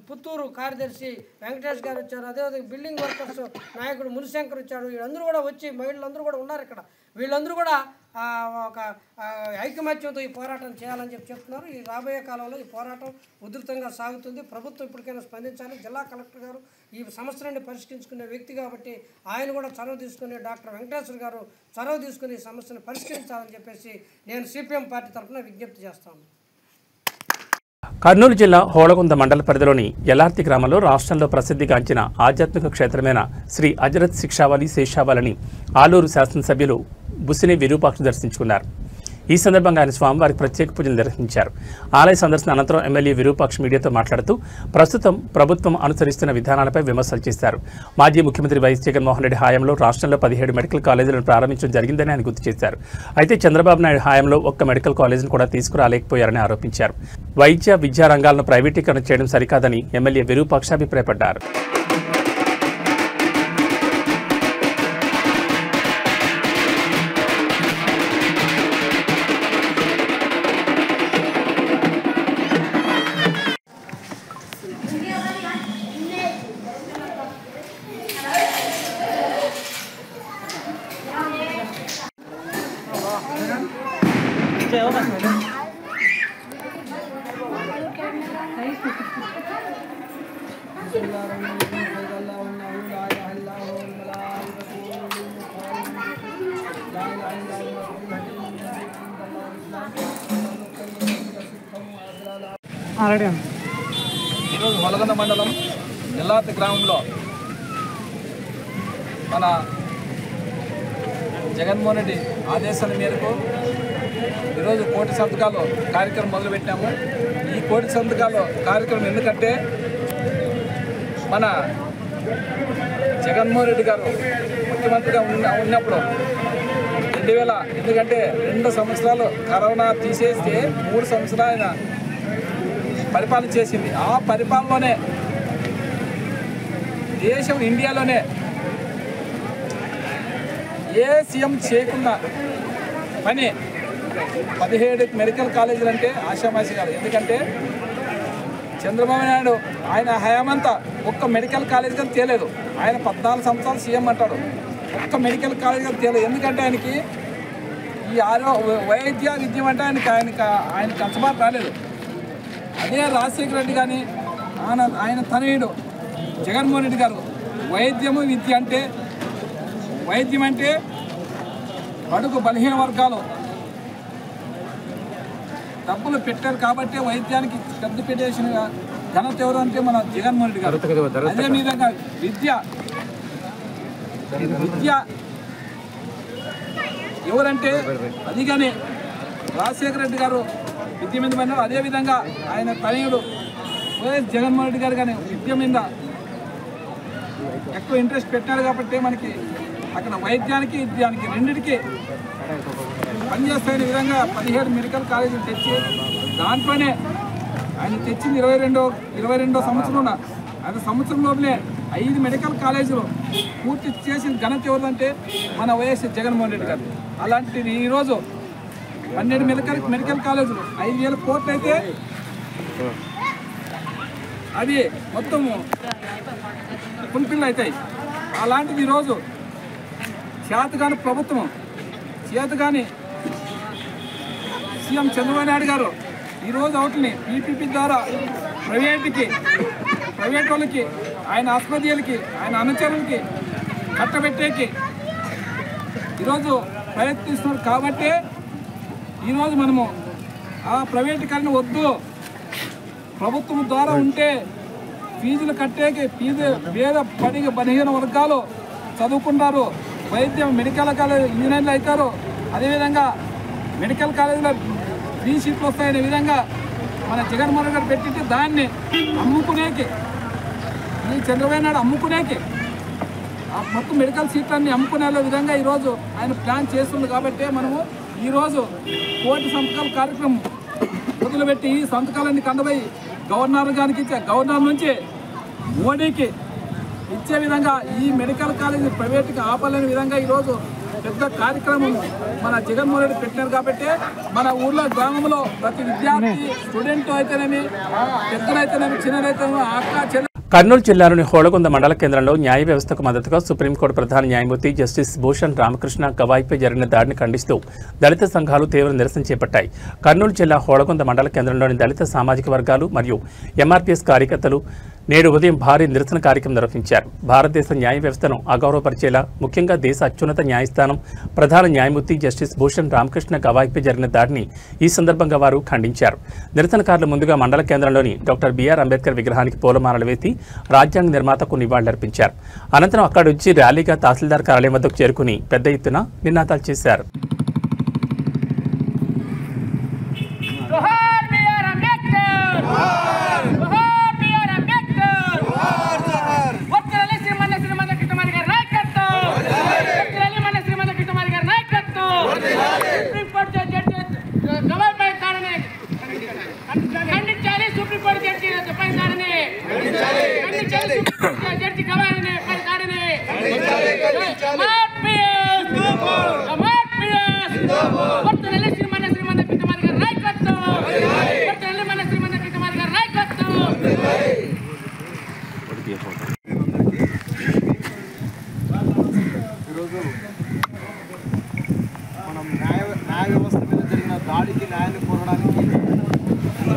పుత్తూరు కార్యదర్శి వెంకటేష్ గారు వచ్చారు, అదేవిధంగా బిల్డింగ్ వర్కర్స్ నాయకుడు మునిశంకర్ వచ్చాడు. వీళ్ళందరూ కూడా వచ్చి మహిళలందరూ కూడా ఉన్నారు ఇక్కడ. వీళ్ళందరూ కూడా ఒక ఐకమత్యంతో ఈ పోరాటం చేయాలని చెప్తున్నారు. ఈ రాబోయే కాలంలో ఈ పోరాటం ఉధృతంగా సాగుతుంది. ప్రభుత్వం ఇప్పటికైనా స్పందించాలి. జిల్లా కలెక్టర్ గారు ఈ సమస్యలను పరిష్కరించుకునే వ్యక్తి కాబట్టి ఆయన కూడా చొరవ తీసుకుని, డాక్టర్ వెంకటేశ్వర గారు చొరవ తీసుకుని ఈ సమస్యను పరిష్కరించాలని చెప్పేసి నేను సిపిఎం పార్టీ తరఫున విజ్ఞప్తి చేస్తాను. కర్నూలు జిల్లా హోళగుంద మండల పరిధిలోని యలార్తి గ్రామంలో రాష్ట్రంలో ప్రసిద్ధిగాంచిన ఆధ్యాత్మిక క్షేత్రమైన శ్రీ అజరత్ శిక్షావళి శేషావళిని ఆలూరు శాసనసభ్యులు బుసిని విరూపాక్ష దర్శించుకున్నారు. ఈ సందర్భంగా ఆయన స్వామివారికి ప్రత్యేక పూజలు నిర్వహించారు. ఆలయ సందర్శన అనంతరం ఎమ్మెల్యే విరూపాక్ష మీడియాతో మాట్లాడుతూ ప్రస్తుతం ప్రభుత్వం అనుసరిస్తున్న విధానాలపై విమర్శలు చేశారు. మాజీ ముఖ్యమంత్రి వైఎస్ జగన్మోహన్ రెడ్డి హయాంలో రాష్ట్రంలో 17 మెడికల్ కాలేజీలను ప్రారంభించడం జరిగిందని ఆయన గుర్తు చేశారు. అయితే చంద్రబాబు నాయుడు హయాంలో ఒక్క మెడికల్ కాలేజీని కూడా తీసుకురాలేకపోయారని ఆరోపించారు. వైద్య విద్యా రంగాలను ప్రైవేటీకరణ చేయడం సరికాదని ఎమ్మెల్యే విరూపాక్ష అభిప్రాయపడ్డారు. ఈరోజు హోళగుంద మండలం యలార్తి గ్రామంలో మన జగన్మోహన్ రెడ్డి ఆదేశాల మేరకు ఈరోజు కోటి సంతకాలు కార్యక్రమం మొదలుపెట్టాము. ఈ కోటి సంతకాలు కార్యక్రమం ఎందుకంటే మన జగన్మోహన్ రెడ్డి గారు ముఖ్యమంత్రిగా ఉన్నప్పుడు 2000 ఎందుకంటే 2 సంవత్సరాలు కరోనా తీసేస్తే 3 సంవత్సరాలు ఆయన పరిపాలన చేసింది. ఆ పరిపాలనలోనే దేశం ఇండియాలోనే ఏ సీఎం చేయకుండా పని 17 మెడికల్ కాలేజీలు అంటే ఆశామాషి కాదు. ఎందుకంటే చంద్రబాబు నాయుడు ఆయన హయామంతా ఒక్క మెడికల్ కాలేజ్ కానీ తేలేదు. ఆయన 14 సంవత్సరాలు సీఎం అంటాడు, ఒక్క మెడికల్ కాలేజ్ కానీ తేలేదు. ఎందుకంటే ఆయనకి ఈ వైద్య విద్య అంటే ఆయనకి అంచబాటు రాలేదు. అదే రాజశేఖర రెడ్డి కానీ ఆయన తనయుడు జగన్మోహన్ రెడ్డి గారు వైద్యము విద్య అంటే వైద్యం అంటే బడుగు బలహీన వర్గాలు డబ్బులు పెట్టారు కాబట్టి వైద్యానికి పెద్ద పెట్టేసిన ఘనత ఎవరు అంటే మన జగన్మోహన్ రెడ్డి గారు. అదేవిధంగా విద్య ఎవరంటే అది కానీ రాజశేఖర రెడ్డి గారు విద్య మీద పడినారు. అదేవిధంగా ఆయన తనయుడు వైఎస్ జగన్మోహన్ రెడ్డి గారు కానీ విద్య మీద ఎక్కువ ఇంట్రెస్ట్ పెట్టారు కాబట్టి మనకి అక్కడ వైద్యానికి విద్యానికి రెండింటికి పనిచేస్తున్న విధంగా 17 మెడికల్ కాలేజీలు తెచ్చి దాంట్లోనే ఆయన తెచ్చింది 22వ సంవత్సరంలో ఆయన సంవత్సరం లోపలే 5 మెడికల్ కాలేజీలు పూర్తి చేసిన ఘనత ఎవరిదంటే మన వైఎస్ జగన్మోహన్ రెడ్డి గారు. అలాంటిది ఈరోజు 12 మెడికల్ కాలేజీలు 5,000 కోట్లు అయితే అది మొత్తం ఫుల్ఫిల్ అవుతాయి. అలాంటిది ఈరోజు చేతగాని ప్రభుత్వం చేతగాని సీఎం చంద్రబాబు నాయుడు గారు ఈరోజు వాటిని పీపీపీ ద్వారా ప్రైవేట్ వాళ్ళకి ఆయన ఆసుపత్రులకి ఆయన అనుచరులకి కట్టబెట్టేకి ఈరోజు ప్రయత్నిస్తున్నారు. కాబట్టి ఈరోజు మనము ఆ ప్రైవేటీకరణ వద్దు, ప్రభుత్వం ద్వారా ఉంటే ఫీజులు కట్టేకి పేద బలహీన వర్గాలు చదువుకుంటారు, వైద్యం మెడికల్ కాలేజ్ ఇంజనీర్లు అవుతారు, అదేవిధంగా మెడికల్ కాలేజీలో ఫ్రీ సీట్లు వస్తాయనే విధంగా మన జగన్మోహన్ గారు పెట్టి దాన్ని అమ్ముకునేకి ఈ చంద్రబాబు నాయుడు అమ్ముకునేకి మొత్తం మెడికల్ సీట్లన్నీ అమ్ముకునే విధంగా ఈరోజు ఆయన ప్లాన్ చేస్తుంది. కాబట్టి మనము ఈరోజు కోటి సంతకాల కార్యక్రమం మొదలుపెట్టి ఈ సంతకాలన్నీ కండపోయి గవర్నర్ గారికి ఇచ్చే గవర్నర్ నుంచి మోడీకి ఇచ్చే విధంగా ఈ మెడికల్ కాలేజీ ప్రైవేట్కి ఆపాలనే విధంగా ఈరోజు పెద్ద కార్యక్రమం మన జగన్మోహన్ రెడ్డి పెట్టినారు. కాబట్టి మన ఊర్లో గ్రామంలో ప్రతి విద్యార్థి స్టూడెంట్ అయితేనేమి పెద్దలైతేనేమి చిన్నదైతేనేమి అక్క చెల్లె కర్నూలు జిల్లాలోని హోళగొంద మండల కేంద్రంలో న్యాయ వ్యవస్థకు మద్దతుగా సుప్రీంకోర్టు ప్రధాన న్యాయమూర్తి జస్టిస్ భూషణ్ రామకృష్ణ గవాయిపై జరిగిన దాడిని ఖండిస్తూ దళిత సంఘాలు తీవ్ర నిరసన చేపట్టాయి. కర్నూలు జిల్లా హోళగొంద మండల కేంద్రంలోని దళిత సామాజిక వర్గాలు మరియు ఎంఆర్పీఎస్ కార్యకర్తలు నేడు ఉదయం భారీ నిరసన కార్యక్రమం నిర్వహించారు. భారతదేశ న్యాయ వ్యవస్థను అగౌరవపరిచేలా ముఖ్యంగా దేశ అత్యున్నత న్యాయస్థానం ప్రధాన న్యాయమూర్తి జస్టిస్ భూషణ్ రామకృష్ణ గవాయిపై జరిగిన దాడిని ఈ సందర్భంగా వారు ఖండించారు. నిరసనకారులు ముందుగా మండల కేంద్రంలోని డాక్టర్ బిఆర్ అంబేద్కర్ విగ్రహానికి పూలమాలలు వేసి రాజ్యాంగ నిర్మాతకు నివాళులర్పించారు. అనంతరం అక్కడి నుంచి ర్యాలీగా తహసీల్దార్ కార్యాలయం వద్దకు చేరుకుని పెద్ద ఎత్తున నినాదాలు చేశారు. ఈరోజు మనం న్యాయ వ్యవస్థ మీద జరిగిన దాడికి న్యాయాన్ని కోరడానికి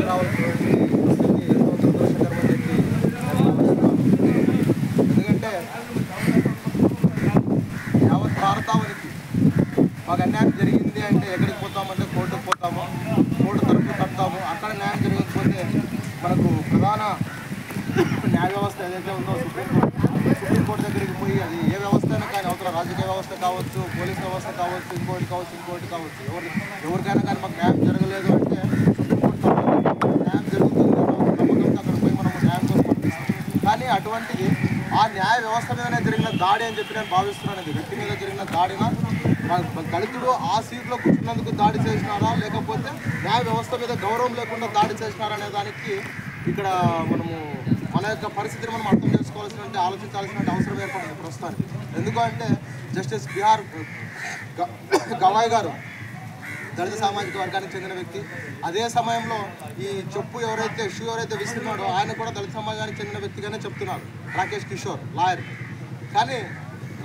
రావాల్సినటువంటి పరిస్థితి ఎంతో సంతోషకరమని చెప్పి ఎందుకంటే యావత్ భారతావనికి మాకు అన్యాయం జరిగింది అంటే ఎక్కడికి పోతామంటే కోర్టుకు పోతాము, కోర్టు తరఫు కడతాము. అక్కడ న్యాయం జరగకపోతే మనకు ప్రధాన న్యాయ వ్యవస్థ ఏదైతే ఉందో సుప్రీంకోర్టు దగ్గరికి పోయి అది ఏ వ్యవస్థ ఎవరికైనా కానీ అవతల రాజకీయ వ్యవస్థ కావచ్చు, పోలీస్ వ్యవస్థ కావచ్చు, ఇంకోటి కావచ్చు ఎవరికైనా కానీ మాకు న్యాయం జరగలేదు అంటే సుప్రీంకోర్టు న్యాయం జరుగుతుంది నమ్మకంతో అక్కడ పోయి మనం న్యాయం కోసం పంపిస్తాం. కానీ అటువంటిది ఆ న్యాయ వ్యవస్థ మీదనే జరిగిన దాడి అని చెప్పి నేను భావిస్తున్నాను. ఇది వ్యక్తి మీద జరిగిన దాడినా, దళితుడు ఆ సీట్లో కూర్చున్నందుకు దాడి చేసినారా, లేకపోతే న్యాయ వ్యవస్థ మీద గౌరవం లేకుండా దాడి చేసినారా అనే దానికి ఇక్కడ మనము మన యొక్క పరిస్థితిని మనం అర్థం చేసుకోవాల్సిన ఆలోచించాల్సిన అవసరం ఏర్పడింది ప్రస్తుతానికి. ఎందుకంటే జస్టిస్ బిఆర్ గవాయ్ గారు దళిత సామాజిక వర్గానికి చెందిన వ్యక్తి. అదే సమయంలో ఈ షూ ఎవరైతే విస్తున్నాడో ఆయన కూడా దళిత సమాజానికి చెందిన వ్యక్తిగానే చెప్తున్నారు, రాకేష్ కిషోర్ లాయర్. కానీ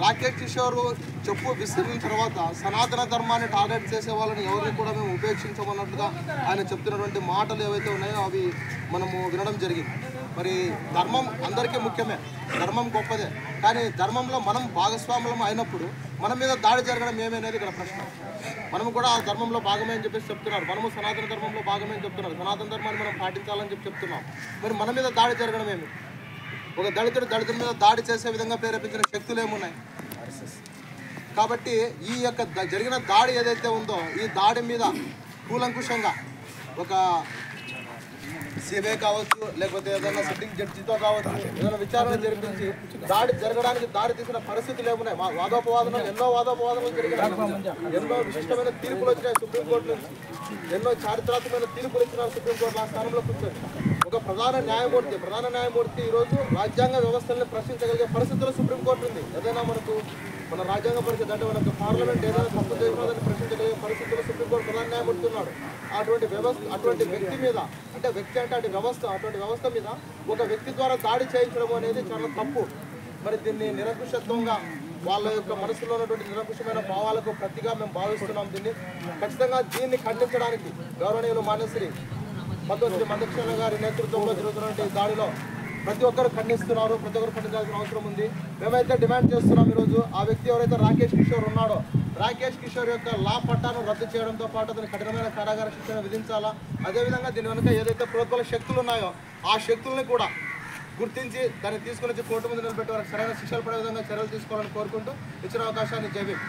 రాకేష్ కిషోర్ చెప్పు విసిరిన తర్వాత సనాతన ధర్మాన్ని టార్గెట్ చేసే వాళ్ళని ఎవరిని కూడా మేము ఉపేక్షించమన్నట్లుగా ఆయన చెప్తున్నటువంటి మాటలు ఏవైతే ఉన్నాయో అవి మనము వినడం జరిగింది. మరి ధర్మం అందరికీ ముఖ్యమే, ధర్మం గొప్పదే. కానీ ధర్మంలో మనం భాగస్వాములం అయినప్పుడు మన మీద దాడి జరగడం ఏమనేది ఇక్కడ ప్రశ్న. మనము కూడా ఆ ధర్మంలో భాగమే అని చెప్పేసి చెప్తున్నారు, మనము సనాతన ధర్మంలో భాగమే అని చెప్తున్నారు, సనాతన ధర్మాన్ని మనం పాటించాలని చెప్తున్నాం. మరి మన మీద దాడి జరగడం ఏమి? ఒక దళితుడి మీద దాడి చేసే విధంగా ప్రేరేపించిన శక్తులు ఏమున్నాయి? కాబట్టి ఈ యొక్క జరిగిన దాడి ఏదైతే ఉందో ఈ దాడి మీద కూలంకుషంగా ఒక సిబిఐ కావచ్చు, లేకపోతే ఏదైనా సిట్టింగ్ జడ్జితో కావచ్చు, ఏదైనా విచారణ జరిపించి దాడి జరగడానికి దారి తీసిన పరిస్థితులు ఏమున్నాయి? మా ఎన్నో వాదోపవాదనలు జరిగినాయి, ఎన్నో విశిష్టమైన తీర్పులు వచ్చినాయి సుప్రీంకోర్టు నుంచి, ఎన్నో చారిత్రాత్మకమైన తీర్పులు ఇచ్చినారు సుప్రీంకోర్టు ఆ స్థానంలో కూర్చొని. ఒక ప్రధాన న్యాయమూర్తి ఈరోజు రాజ్యాంగ వ్యవస్థలను ప్రశ్నించగలిగే పరిస్థితుల్లో సుప్రీంకోర్టు ఉంది. ఏదైనా మన రాజ్యాంగ పరిస్థితి అంటే మనకు పార్లమెంట్ ఏదైనా తప్పు చేసినదని ప్రశ్నించగలిగే పరిస్థితుల్లో సుప్రీంకోర్టు ప్రధాన న్యాయమూర్తి ఉన్నాడు. అటువంటి వ్యక్తి మీద అంటే అటువంటి వ్యవస్థ మీద ఒక వ్యక్తి ద్వారా దాడి చేయించడం అనేది చాలా తప్పు. మరి దీన్ని నిరంకుశత్వంగా వాళ్ళ యొక్క మనసులో ఉన్నటువంటి నిరంకుశమైన భావాలకు ప్రతిగా మేము భావిస్తున్నాం. ఖచ్చితంగా దీన్ని ఖండించడానికి గౌరవనీయులు మాన్యశ్రీ పద్మశ్రీ మందకృష్ణ గారి నేతృత్వంలో జరుగుతున్నటువంటి దాడిలో ప్రతి ఒక్కరు ఖండిస్తున్నారు, ప్రతి ఒక్కరు ఖండించాల్సిన అవసరం ఉంది. మేమైతే డిమాండ్ చేస్తున్నాం ఈరోజు ఆ వ్యక్తి ఎవరైతే రాకేష్ కిషోర్ ఉన్నాడో రాకేష్ కిషోర్ యొక్క లా పట్టాను రద్దు చేయడంతో పాటు అతని కఠినమైన కారాగార శిక్షణ విధించాలా. అదేవిధంగా దీని వెనుక ఏదైతే ప్రోత్బల శక్తులు ఉన్నాయో ఆ శక్తుల్ని కూడా గుర్తించి దాన్ని తీసుకుని వచ్చి కోర్టు ముందు నిలబెట్టి వారికి సరైన శిక్షలు పడే విధంగా చర్యలు తీసుకోవాలని కోరుకుంటూ ఇచ్చిన అవకాశాన్ని జై భీమ్.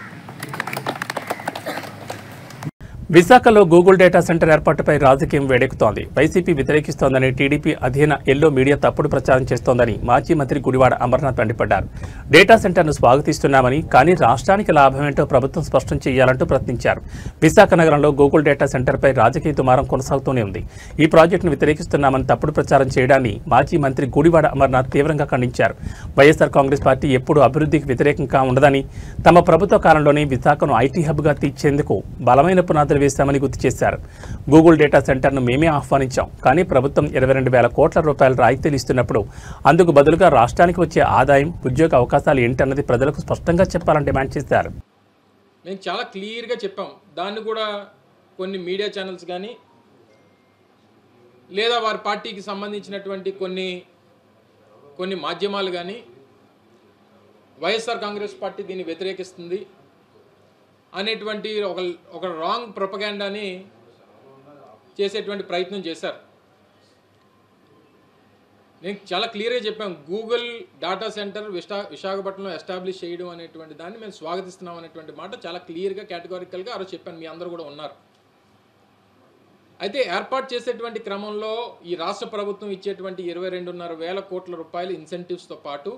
విశాఖలో గూగుల్ డేటా సెంటర్ ఏర్పాటుపై రాజకీయం వేడెక్కుతోంది. వైసీపీ వ్యతిరేకిస్తోందని టీడీపీ అధీన ఎల్లో మీడియా తప్పుడు ప్రచారం చేస్తోందని మాజీ మంత్రి గుడివాడ అమర్నాథ్ మండిపడ్డారు. డేటా సెంటర్ను స్వాగతిస్తున్నామని, కానీ రాష్ట్రానికి లాభమేంటో ప్రభుత్వం స్పష్టం చేయాలంటూ ప్రశ్నించారు. విశాఖ నగరంలో గూగుల్ డేటా సెంటర్పై రాజకీయ దుమారం కొనసాగుతూనే ఉంది. ఈ ప్రాజెక్టును వ్యతిరేకిస్తున్నామని తప్పుడు ప్రచారం చేయడాన్ని మాజీ మంత్రి గుడివాడ అమర్నాథ్ తీవ్రంగా ఖండించారు. వైఎస్ఆర్ కాంగ్రెస్ పార్టీ ఎప్పుడూ అభివృద్ధికి వ్యతిరేకంగా ఉండదని, తమ ప్రభుత్వ కాలంలోనే విశాఖను ఐటీ హబ్గా తీర్చేందుకు బలమైన పునాదులు వేశామని గుర్తు చేశారు. గూగుల్ డేటా సెంటర్ను మేమే ఆహ్వానించాం, కానీ ప్రభుత్వం 22,000 కోట్ల రూపాయల రాయితీలు ఇస్తున్నప్పుడు అందుకు బదులుగా రాష్ట్రానికి వచ్చే ఆదాయం, ఉద్యోగ అవకాశాలు ఏంటన్నది ప్రజలకు స్పష్టంగా చెప్పాలని డిమాండ్ చేశారు. మేము చాలా క్లియర్గా చెప్పాం. దాన్ని కూడా కొన్ని మీడియా ఛానల్స్ కానీ లేదా వారి పార్టీకి సంబంధించినటువంటి కొన్ని మాధ్యమాలు కానీ వైఎస్ఆర్ కాంగ్రెస్ పార్టీ దీన్ని వ్యతిరేకిస్తుంది అనేటువంటి ఒక రాంగ్ ప్రొపగాండాని చేసేటువంటి ప్రయత్నం చేశారు. నేను చాలా క్లియర్గా చెప్పాను, గూగుల్ డేటా సెంటర్ విశాఖపట్నంలో ఎస్టాబ్లిష్ చేయడం అనేటువంటి దాన్ని మేము స్వాగతిస్తున్నాం అనేటువంటి మాట చాలా క్లియర్గా కేటగారికల్గా ఆ రోజు చెప్పాను. మీ అందరూ కూడా ఉన్నారు. అయితే ఏర్పాటు చేసేటువంటి క్రమంలో ఈ రాష్ట్ర ప్రభుత్వం ఇచ్చేటువంటి 22,500 కోట్ల రూపాయల ఇన్సెంటివ్స్తో పాటు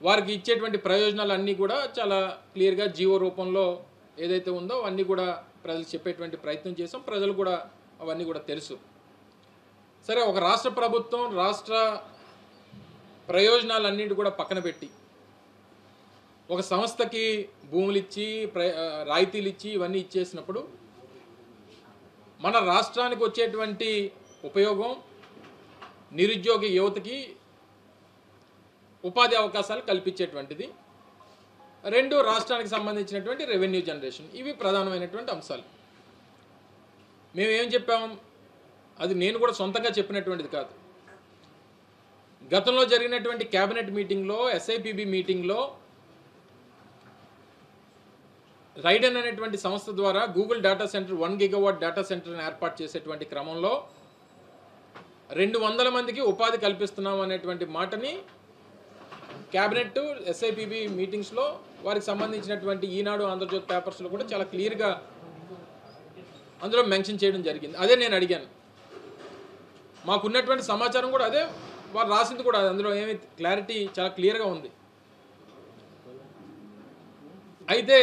వారికి ఇచ్చేటువంటి ప్రయోజనాలు అన్నీ కూడా చాలా క్లియర్గా జీవో రూపంలో ఏదైతే ఉందో అవన్నీ కూడా ప్రజలకు చెప్పేటువంటి ప్రయత్నం చేసాం. ప్రజలు కూడా అవన్నీ కూడా తెలుసు. సరే, ఒక రాష్ట్ర ప్రభుత్వం రాష్ట్ర ప్రయోజనాలన్నింటి కూడా పక్కన పెట్టి ఒక సంస్థకి భూములు ఇచ్చి రాయితీలు ఇచ్చి ఇవన్నీ ఇచ్చేసినప్పుడు మన రాష్ట్రానికి వచ్చేటువంటి ఉపయోగం నిరుద్యోగ యువతకి ఉపాధి అవకాశాలు కల్పించేటువంటిది, రెండు రాష్ట్రానికి సంబంధించినటువంటి రెవెన్యూ జనరేషన్, ఇవి ప్రధానమైనటువంటి అంశాలు. మేమేం చెప్పాం, అది నేను కూడా సొంతంగా చెప్పినటువంటిది కాదు. గతంలో జరిగినటువంటి క్యాబినెట్ మీటింగ్లో, ఎస్ఐపిబి మీటింగ్లో రైడెన్ అనేటువంటి సంస్థ ద్వారా Google data centre 1 gigawatt data సెంటర్ని ఏర్పాటు చేసేటువంటి క్రమంలో 200 మందికి ఉపాధి కల్పిస్తున్నాం అనేటువంటి మాటని క్యాబినెట్ ఎస్ఐపిబి మీటింగ్స్లో వారికి సంబంధించినటువంటి ఈనాడు ఆంధ్రజ్యోతి పేపర్స్లో కూడా చాలా క్లియర్గా అందులో మెన్షన్ చేయడం జరిగింది. అదే నేను అడిగాను. మాకున్నటువంటి సమాచారం కూడా అదే, వారు రాసింది కూడా అందులో ఏమి క్లారిటీ చాలా క్లియర్గా ఉంది. అయితే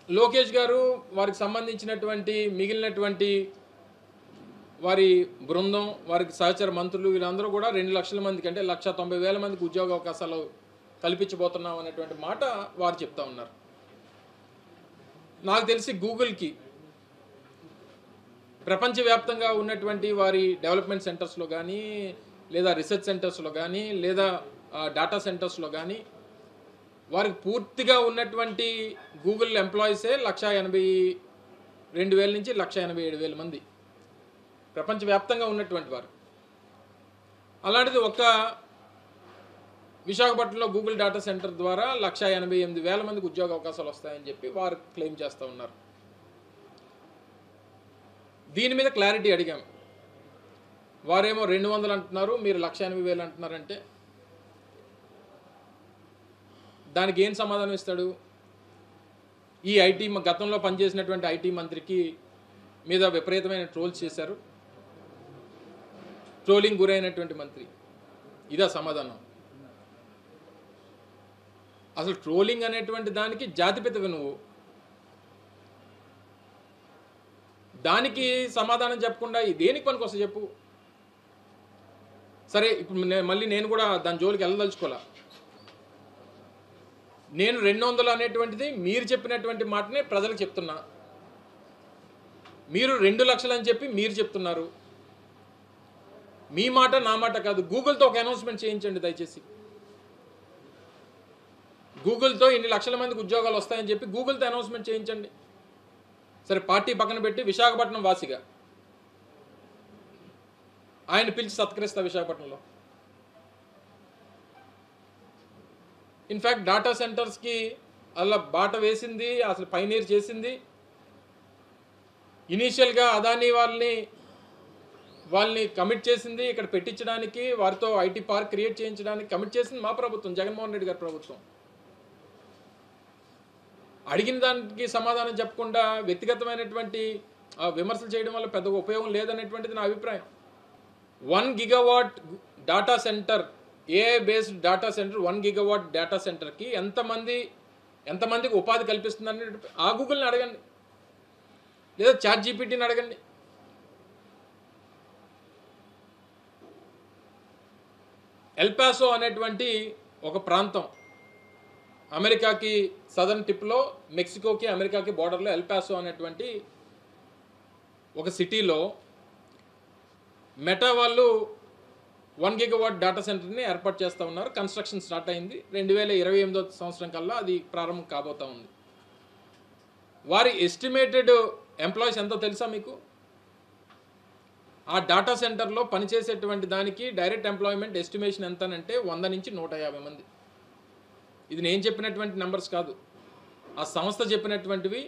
లోకేష్ గారు వారికి సంబంధించినటువంటి మిగిలినటువంటి వారి బృందం, వారికి సహచర మంత్రులు వీళ్ళందరూ కూడా 2 లక్షల మందికి అంటే 1,90,000 మందికి ఉద్యోగ అవకాశాలు కల్పించబోతున్నాం అనేటువంటి మాట వారు చెప్తా ఉన్నారు. నాకు తెలిసి గూగుల్కి ప్రపంచవ్యాప్తంగా ఉన్నటువంటి వారి డెవలప్మెంట్ సెంటర్స్లో కానీ లేదా రీసెర్చ్ సెంటర్స్లో కానీ లేదా డేటా సెంటర్స్లో కానీ వారికి పూర్తిగా ఉన్నటువంటి గూగుల్ ఎంప్లాయీసే 1,82,000 నుంచి 1,87,000 మంది ప్రపంచవ్యాప్తంగా ఉన్నటువంటి వారు. అలాంటిది ఒక్క విశాఖపట్నంలో గూగుల్ డేటా సెంటర్ ద్వారా 1,88,000 మందికి ఉద్యోగ అవకాశాలు వస్తాయని చెప్పి వారు క్లెయిమ్ చేస్తూ ఉన్నారు. దీని మీద క్లారిటీ అడిగాం. వారేమో 200 అంటున్నారు, మీరు 1,80,000 అంటున్నారంటే దానికి ఏం సమాధానం ఇస్తాడు? ఈ ఐటీ గతంలో పనిచేసినటువంటి ఐటీ మంత్రికి మీద విపరీతమైన ట్రోల్స్ చేశారు, ట్రోలింగ్ గురైనటువంటి మంత్రి. ఇదా సమాధానం? అసలు ట్రోలింగ్ అనేటువంటి దానికి జాతిపితవి నువ్వు. దానికి సమాధానం చెప్పకుండా దేనికి పనికి వస్తా చెప్పు. సరే, ఇప్పుడు మళ్ళీ నేను కూడా దాని జోలికి వెళ్ళదలుచుకోలే. నేను 200 అనేటువంటిది మీరు చెప్పినటువంటి మాటనే ప్రజలకు చెప్తున్నా. మీరు 2 లక్షలు అని చెప్పి మీరు చెప్తున్నారు. మీ మాట నా మాట కాదు. గూగుల్తో ఒక అనౌన్స్మెంట్ చేయించండి దయచేసి. గూగుల్తో ఇన్ని లక్షల మందికి ఉద్యోగాలు వస్తాయని చెప్పి గూగుల్తో అనౌన్స్మెంట్ చేయించండి. సరే, పార్టీ పక్కన పెట్టి విశాఖపట్నం వాసిగా ఆయన పిలిచి సత్కరిస్తా విశాఖపట్నంలో. ఇన్ఫ్యాక్ట్ డేటా సెంటర్స్కి అలా బాట వేసింది, అసలు పైనీర్ చేసింది. ఇనీషియల్గా అదానీ వాళ్ళని కమిట్ చేసింది ఇక్కడ పెట్టించడానికి, వారితో ఐటీ పార్క్ క్రియేట్ చేయించడానికి కమిట్ చేసింది మా ప్రభుత్వం, జగన్మోహన్ రెడ్డి గారి ప్రభుత్వం. అడిగిన దానికి సమాధానం చెప్పకుండా వ్యక్తిగతమైనటువంటి విమర్శలు చేయడం వల్ల పెద్ద ఉపయోగం లేదనేటువంటిది నా అభిప్రాయం. 1 gigawatt data centre, AI based data centre, 1 gigawatt data సెంటర్కి ఎంతమందికి ఉపాధి కల్పిస్తుందని ఆ గూగుల్ని అడగండి, లేదా చాట్ జీపీటీని అడగండి. ఎల్పాసో అనేటువంటి ఒక ప్రాంతం, అమెరికాకి సదర్న్ టిప్లో, మెక్సికోకి అమెరికాకి బోర్డర్లో ఎల్పాసో అనేటువంటి ఒక సిటీలో మెటా వాళ్ళు 1 గిగావాట్ డేటా సెంటర్ని ఏర్పాటు చేస్తూ ఉన్నారు. కన్స్ట్రక్షన్ స్టార్ట్ అయింది. 2028 సంవత్సరం కల్లా అది ప్రారంభం కాబోతూ ఉంది. వారి ఎస్టిమేటెడ్ ఎంప్లాయీస్ ఎంతో తెలుసా మీకు? ఆ డేటా సెంటర్లో పనిచేసేటువంటి దానికి డైరెక్ట్ ఎంప్లాయ్మెంట్ ఎస్టిమేషన్ ఎంతనంటే 100 నుంచి 150 మంది. ఇది నేను చెప్పినటువంటి నెంబర్స్ కాదు, ఆ సంస్థ చెప్పినటువంటివి.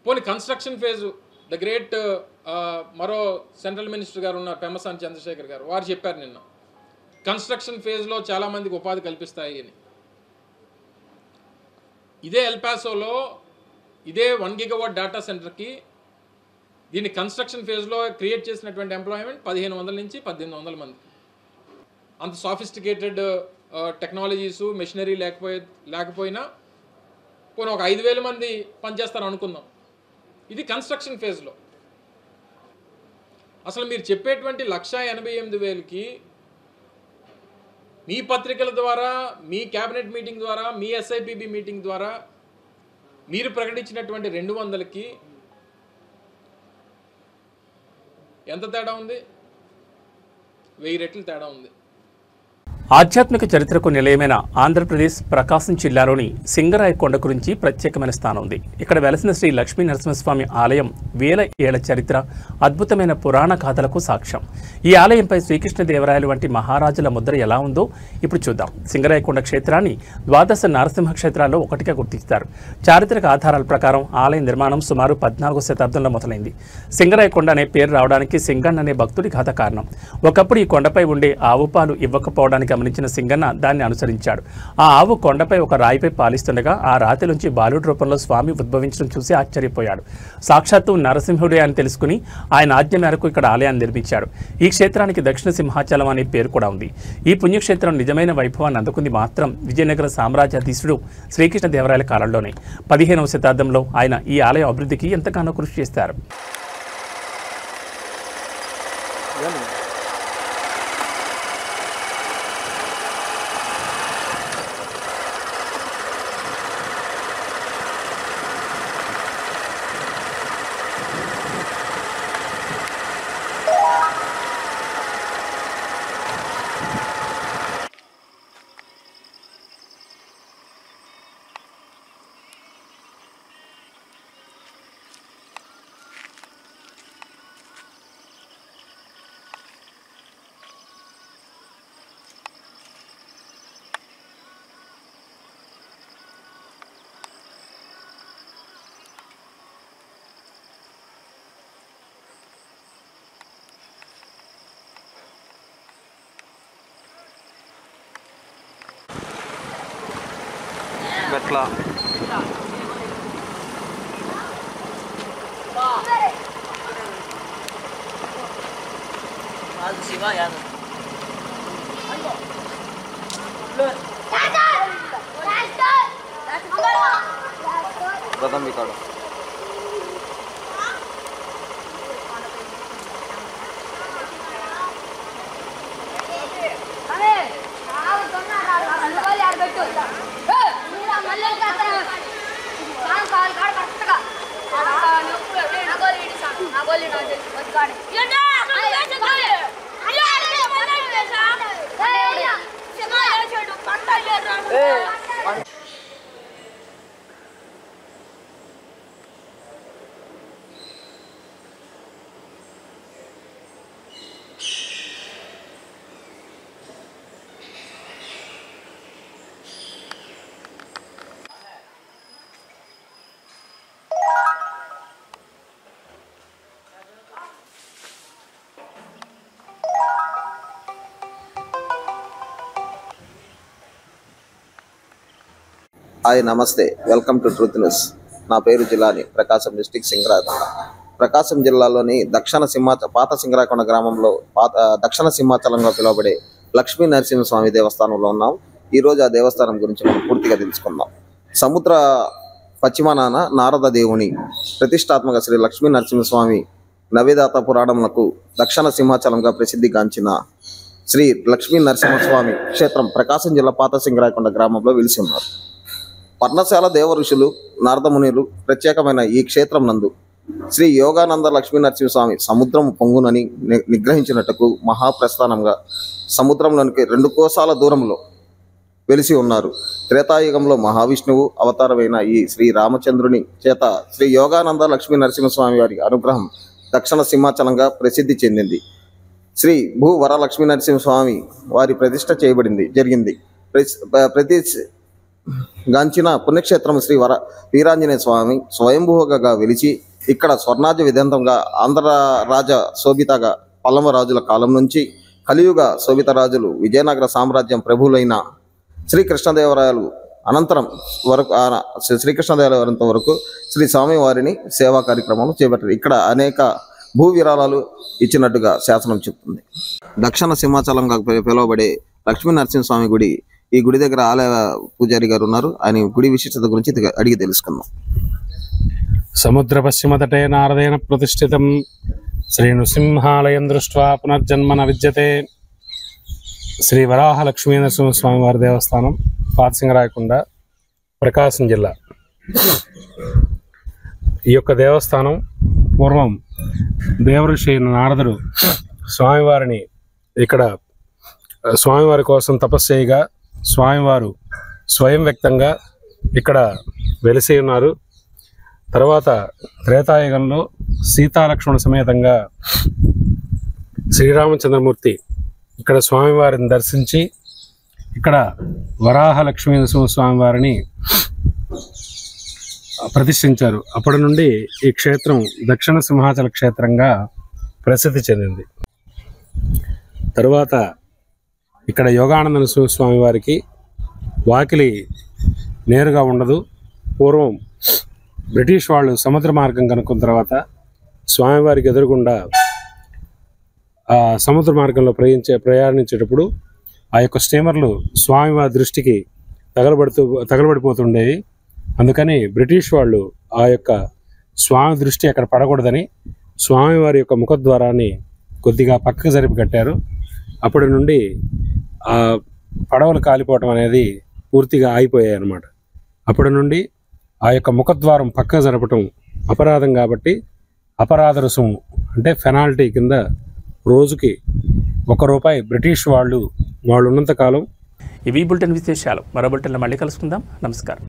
పోనీ కన్స్ట్రక్షన్ ఫేజు, ద గ్రేట్ మరో సెంట్రల్ మినిస్టర్ గారు ఉన్నారు, పెమ్మసాని చంద్రశేఖర్ గారు, వారు చెప్పారు నిన్న కన్స్ట్రక్షన్ ఫేజ్లో చాలామందికి ఉపాధి కల్పిస్తాయి అని. ఇదే ఎల్పాసోలో ఇదే 1 గిగావాట్ డేటా సెంటర్కి దీన్ని కన్స్ట్రక్షన్ ఫేజ్లో క్రియేట్ చేసినటువంటి ఎంప్లాయ్మెంట్ 1,500 నుంచి 1,800 మంది. అంత సాఫిస్టికేటెడ్ టెక్నాలజీసు మెషినరీ లేకపోయినా పోనీ ఒక 5,000 మంది పనిచేస్తారు అనుకుందాం. ఇది కన్స్ట్రక్షన్ ఫేజ్లో. అసలు మీరు చెప్పేటువంటి 1,88,000కి మీ పత్రికల ద్వారా, మీ క్యాబినెట్ మీటింగ్ ద్వారా, మీ ఎస్ఐపిబి మీటింగ్ ద్వారా మీరు ప్రకటించినటువంటి 200కి ఎంత తేడా ఉంది? 1000 రెట్లు తేడా ఉంది. ఆధ్యాత్మిక చరిత్రకు నిలయమైన ఆంధ్రప్రదేశ్ ప్రకాశం జిల్లాలోని సింగరాయకొండ గురించి ప్రత్యేకమైన స్థానం ఉంది. ఇక్కడ వెలసిన శ్రీ లక్ష్మీ నరసింహస్వామి ఆలయం 1000 ఏళ్ల చరిత్ర, అద్భుతమైన పురాణ గాథలకు సాక్ష్యం. ఈ ఆలయంపై శ్రీకృష్ణదేవరాయలు వంటి మహారాజుల ముద్ర ఎలా ఉందో ఇప్పుడు చూద్దాం. సింగరాయకొండ క్షేత్రాన్ని 12 నరసింహ క్షేత్రాల్లో ఒకటిగా గుర్తిస్తారు. చారిత్రక ఆధారాల ప్రకారం ఆలయ నిర్మాణం సుమారు 14వ శతాబ్దంలో మొదలైంది. సింగరాయకొండ అనే పేరు రావడానికి సింగన్ అనే భక్తుడి గాథ కారణం. ఒకప్పుడు ఈ కొండపై ఉండే ఆవు పాలు ఇవ్వకపోవడానికి గమనించిన సింగన్న దాన్ని అనుసరించాడు. ఆ ఆవు కొండపై ఒక రాయిపై పాలిస్తుండగా ఆ రాతి నుంచి బాలుడి రూపంలో స్వామి ఉద్భవించడం చూసి ఆశ్చర్యపోయాడు. సాక్షాత్తు నరసింహుడే అని తెలుసుకుని ఆయన ఆజ్ఞ మేరకు ఇక్కడ ఆలయాన్ని నిర్మించాడు. ఈ క్షేత్రానికి దక్షిణ సింహాచలం అనే పేరు కూడా ఉంది. ఈ పుణ్యక్షేత్రం నిజమైన వైభవాన్ని అందుకుంది మాత్రం విజయనగర సామ్రాజ్యాధీశుడు శ్రీకృష్ణదేవరాయల కాలంలోనే. 15వ శతాబ్దంలో ఆయన ఈ ఆలయ అభివృద్ధికి ఎంతగానో కృషి చేశారు. ఎట్లా ప్రథమ్ ఇక్కడ హాయ్ నమస్తే, వెల్కమ్ టు ట్రూత్ న్యూస్. నా పేరు జిలాని, ప్రకాశం డిస్టిక్ సింగరాకొండ. ప్రకాశం జిల్లాలోని పాత సింగరాకొండ గ్రామంలో దక్షిణ సింహాచలంగా పిలువబడే లక్ష్మీ నరసింహస్వామి దేవస్థానంలో ఉన్నాం. ఈరోజు ఆ దేవస్థానం గురించి మనం పూర్తిగా తెలుసుకుందాం. సముద్ర పశ్చిమాన నారద దేవుని ప్రతిష్టాత్మక శ్రీ లక్ష్మీ నరసింహస్వామి నవేదాత పురాణములకు దక్షిణ సింహాచలంగా ప్రసిద్ధిగాంచిన శ్రీ లక్ష్మీ నరసింహస్వామి క్షేత్రం ప్రకాశం జిల్లా పాత సింగరాకొండ గ్రామంలో వెలిసి ఉన్నారు. పర్ణశాల దేవ ఋషులు నారదమునులు ప్రత్యేకమైన ఈ క్షేత్రం నందు శ్రీ యోగానంద లక్ష్మీ నరసింహస్వామి సముద్రం పొంగునని నిగ్రహించినట్టుకు మహాప్రస్థానంగా సముద్రంలోనికి 2 కోసాల దూరంలో వెలిసి ఉన్నారు. త్రేతాయుగంలో మహావిష్ణువు అవతారమైన ఈ శ్రీ రామచంద్రుని చేత శ్రీ యోగానంద లక్ష్మీ నరసింహస్వామి వారి అనుగ్రహం దక్షిణ సింహాచలంగా ప్రసిద్ధి చెందింది. శ్రీ భూ వర లక్ష్మీ నరసింహస్వామి వారి ప్రతిష్ట జరిగింది. గాంచిన పుణ్యక్షేత్రం శ్రీ వీరాంజనేయ స్వామి స్వయంభూగా వెలిచి ఇక్కడ స్వర్ణాజ విదంతంగా ఆంధ్ర రాజ శోభితగా పల్లవ రాజుల కాలం నుంచి కలియుగ శోభిత రాజులు విజయనగర సామ్రాజ్యం ప్రభువులైన శ్రీకృష్ణదేవరాయలు అనంతరం వరకు శ్రీకృష్ణదేవరాయలంత వరకు శ్రీ స్వామి వారిని సేవా కార్యక్రమాలు చేపట్టారు. ఇక్కడ అనేక భూ విరాళాలు ఇచ్చినట్టుగా శాసనం చెప్తుంది. దక్షిణ సింహాచలంగా పిలువబడే లక్ష్మీ నరసింహస్వామి గుడి, ఈ గుడి దగ్గర ఆలయ పూజారి గారు ఉన్నారు. ఆయన గుడి విశిష్టత గురించి అడిగి తెలుసుకుందాం. సముద్ర పశ్చిమ తటే నారదేన ప్రతిష్ఠితం శ్రీ నృసింహాలయం దృష్ట్వా పునర్జన్మన విద్యతే. శ్రీ వరాహ లక్ష్మీ నరసింహస్వామి వారి దేవస్థానం, పాత సింగరాయకొండ, ప్రకాశం జిల్లా. ఈ యొక్క దేవస్థానం పూర్వం దేవఋషి నారదుడు స్వామివారిని ఇక్కడ స్వామివారి కోసం తపస్సు చేయగా స్వామివారు స్వయం వ్యక్తంగా ఇక్కడ వెలిసి ఉన్నారు. తర్వాత త్రేతాయుగంలో సీతాలక్ష్మణ సమేతంగా శ్రీరామచంద్రమూర్తి ఇక్కడ స్వామివారిని దర్శించి ఇక్కడ వరాహ లక్ష్మీ నరసింహస్వామివారిని ప్రతిష్ఠించారు. అప్పటి నుండి ఈ క్షేత్రం దక్షిణ సింహాచల క్షేత్రంగా ప్రసిద్ధి చెందింది. తరువాత ఇక్కడ యోగానంద స్వామి వారికి వాకిలి నేరుగా ఉండదు. పూర్వం బ్రిటిష్ వాళ్ళు సముద్ర మార్గం కనుక్కున్న తర్వాత స్వామివారికి ఎదురుగుండా ఆ సముద్ర మార్గంలో ప్రయాణించేటప్పుడు ఆ యొక్క స్టీమర్లు స్వామివారి దృష్టికి తగలబడిపోతుండేవి. అందుకని బ్రిటిష్ వాళ్ళు ఆ యొక్క స్వామి దృష్టి అక్కడ పడకూడదని స్వామివారి యొక్క ముఖద్వారాన్ని కొద్దిగా పక్కకు జరిపి కట్టారు. అప్పటి నుండి ఆ పడవలు కాలిపోవటం అనేది పూర్తిగా ఆగిపోయాయి అన్నమాట. అప్పటి నుండి ఆ యొక్క ముఖద్వారం పక్కకు జరపటం అపరాధం కాబట్టి అపరాధ రుసుము అంటే పెనాల్టీ కింద రోజుకి ₹1 బ్రిటిష్ వాళ్ళు ఉన్నంతకాలం. ఇవి బులెటిన్ విశేషాలు. మరో బులెటిన్లో మళ్ళీ కలుసుకుందాం. నమస్కారం.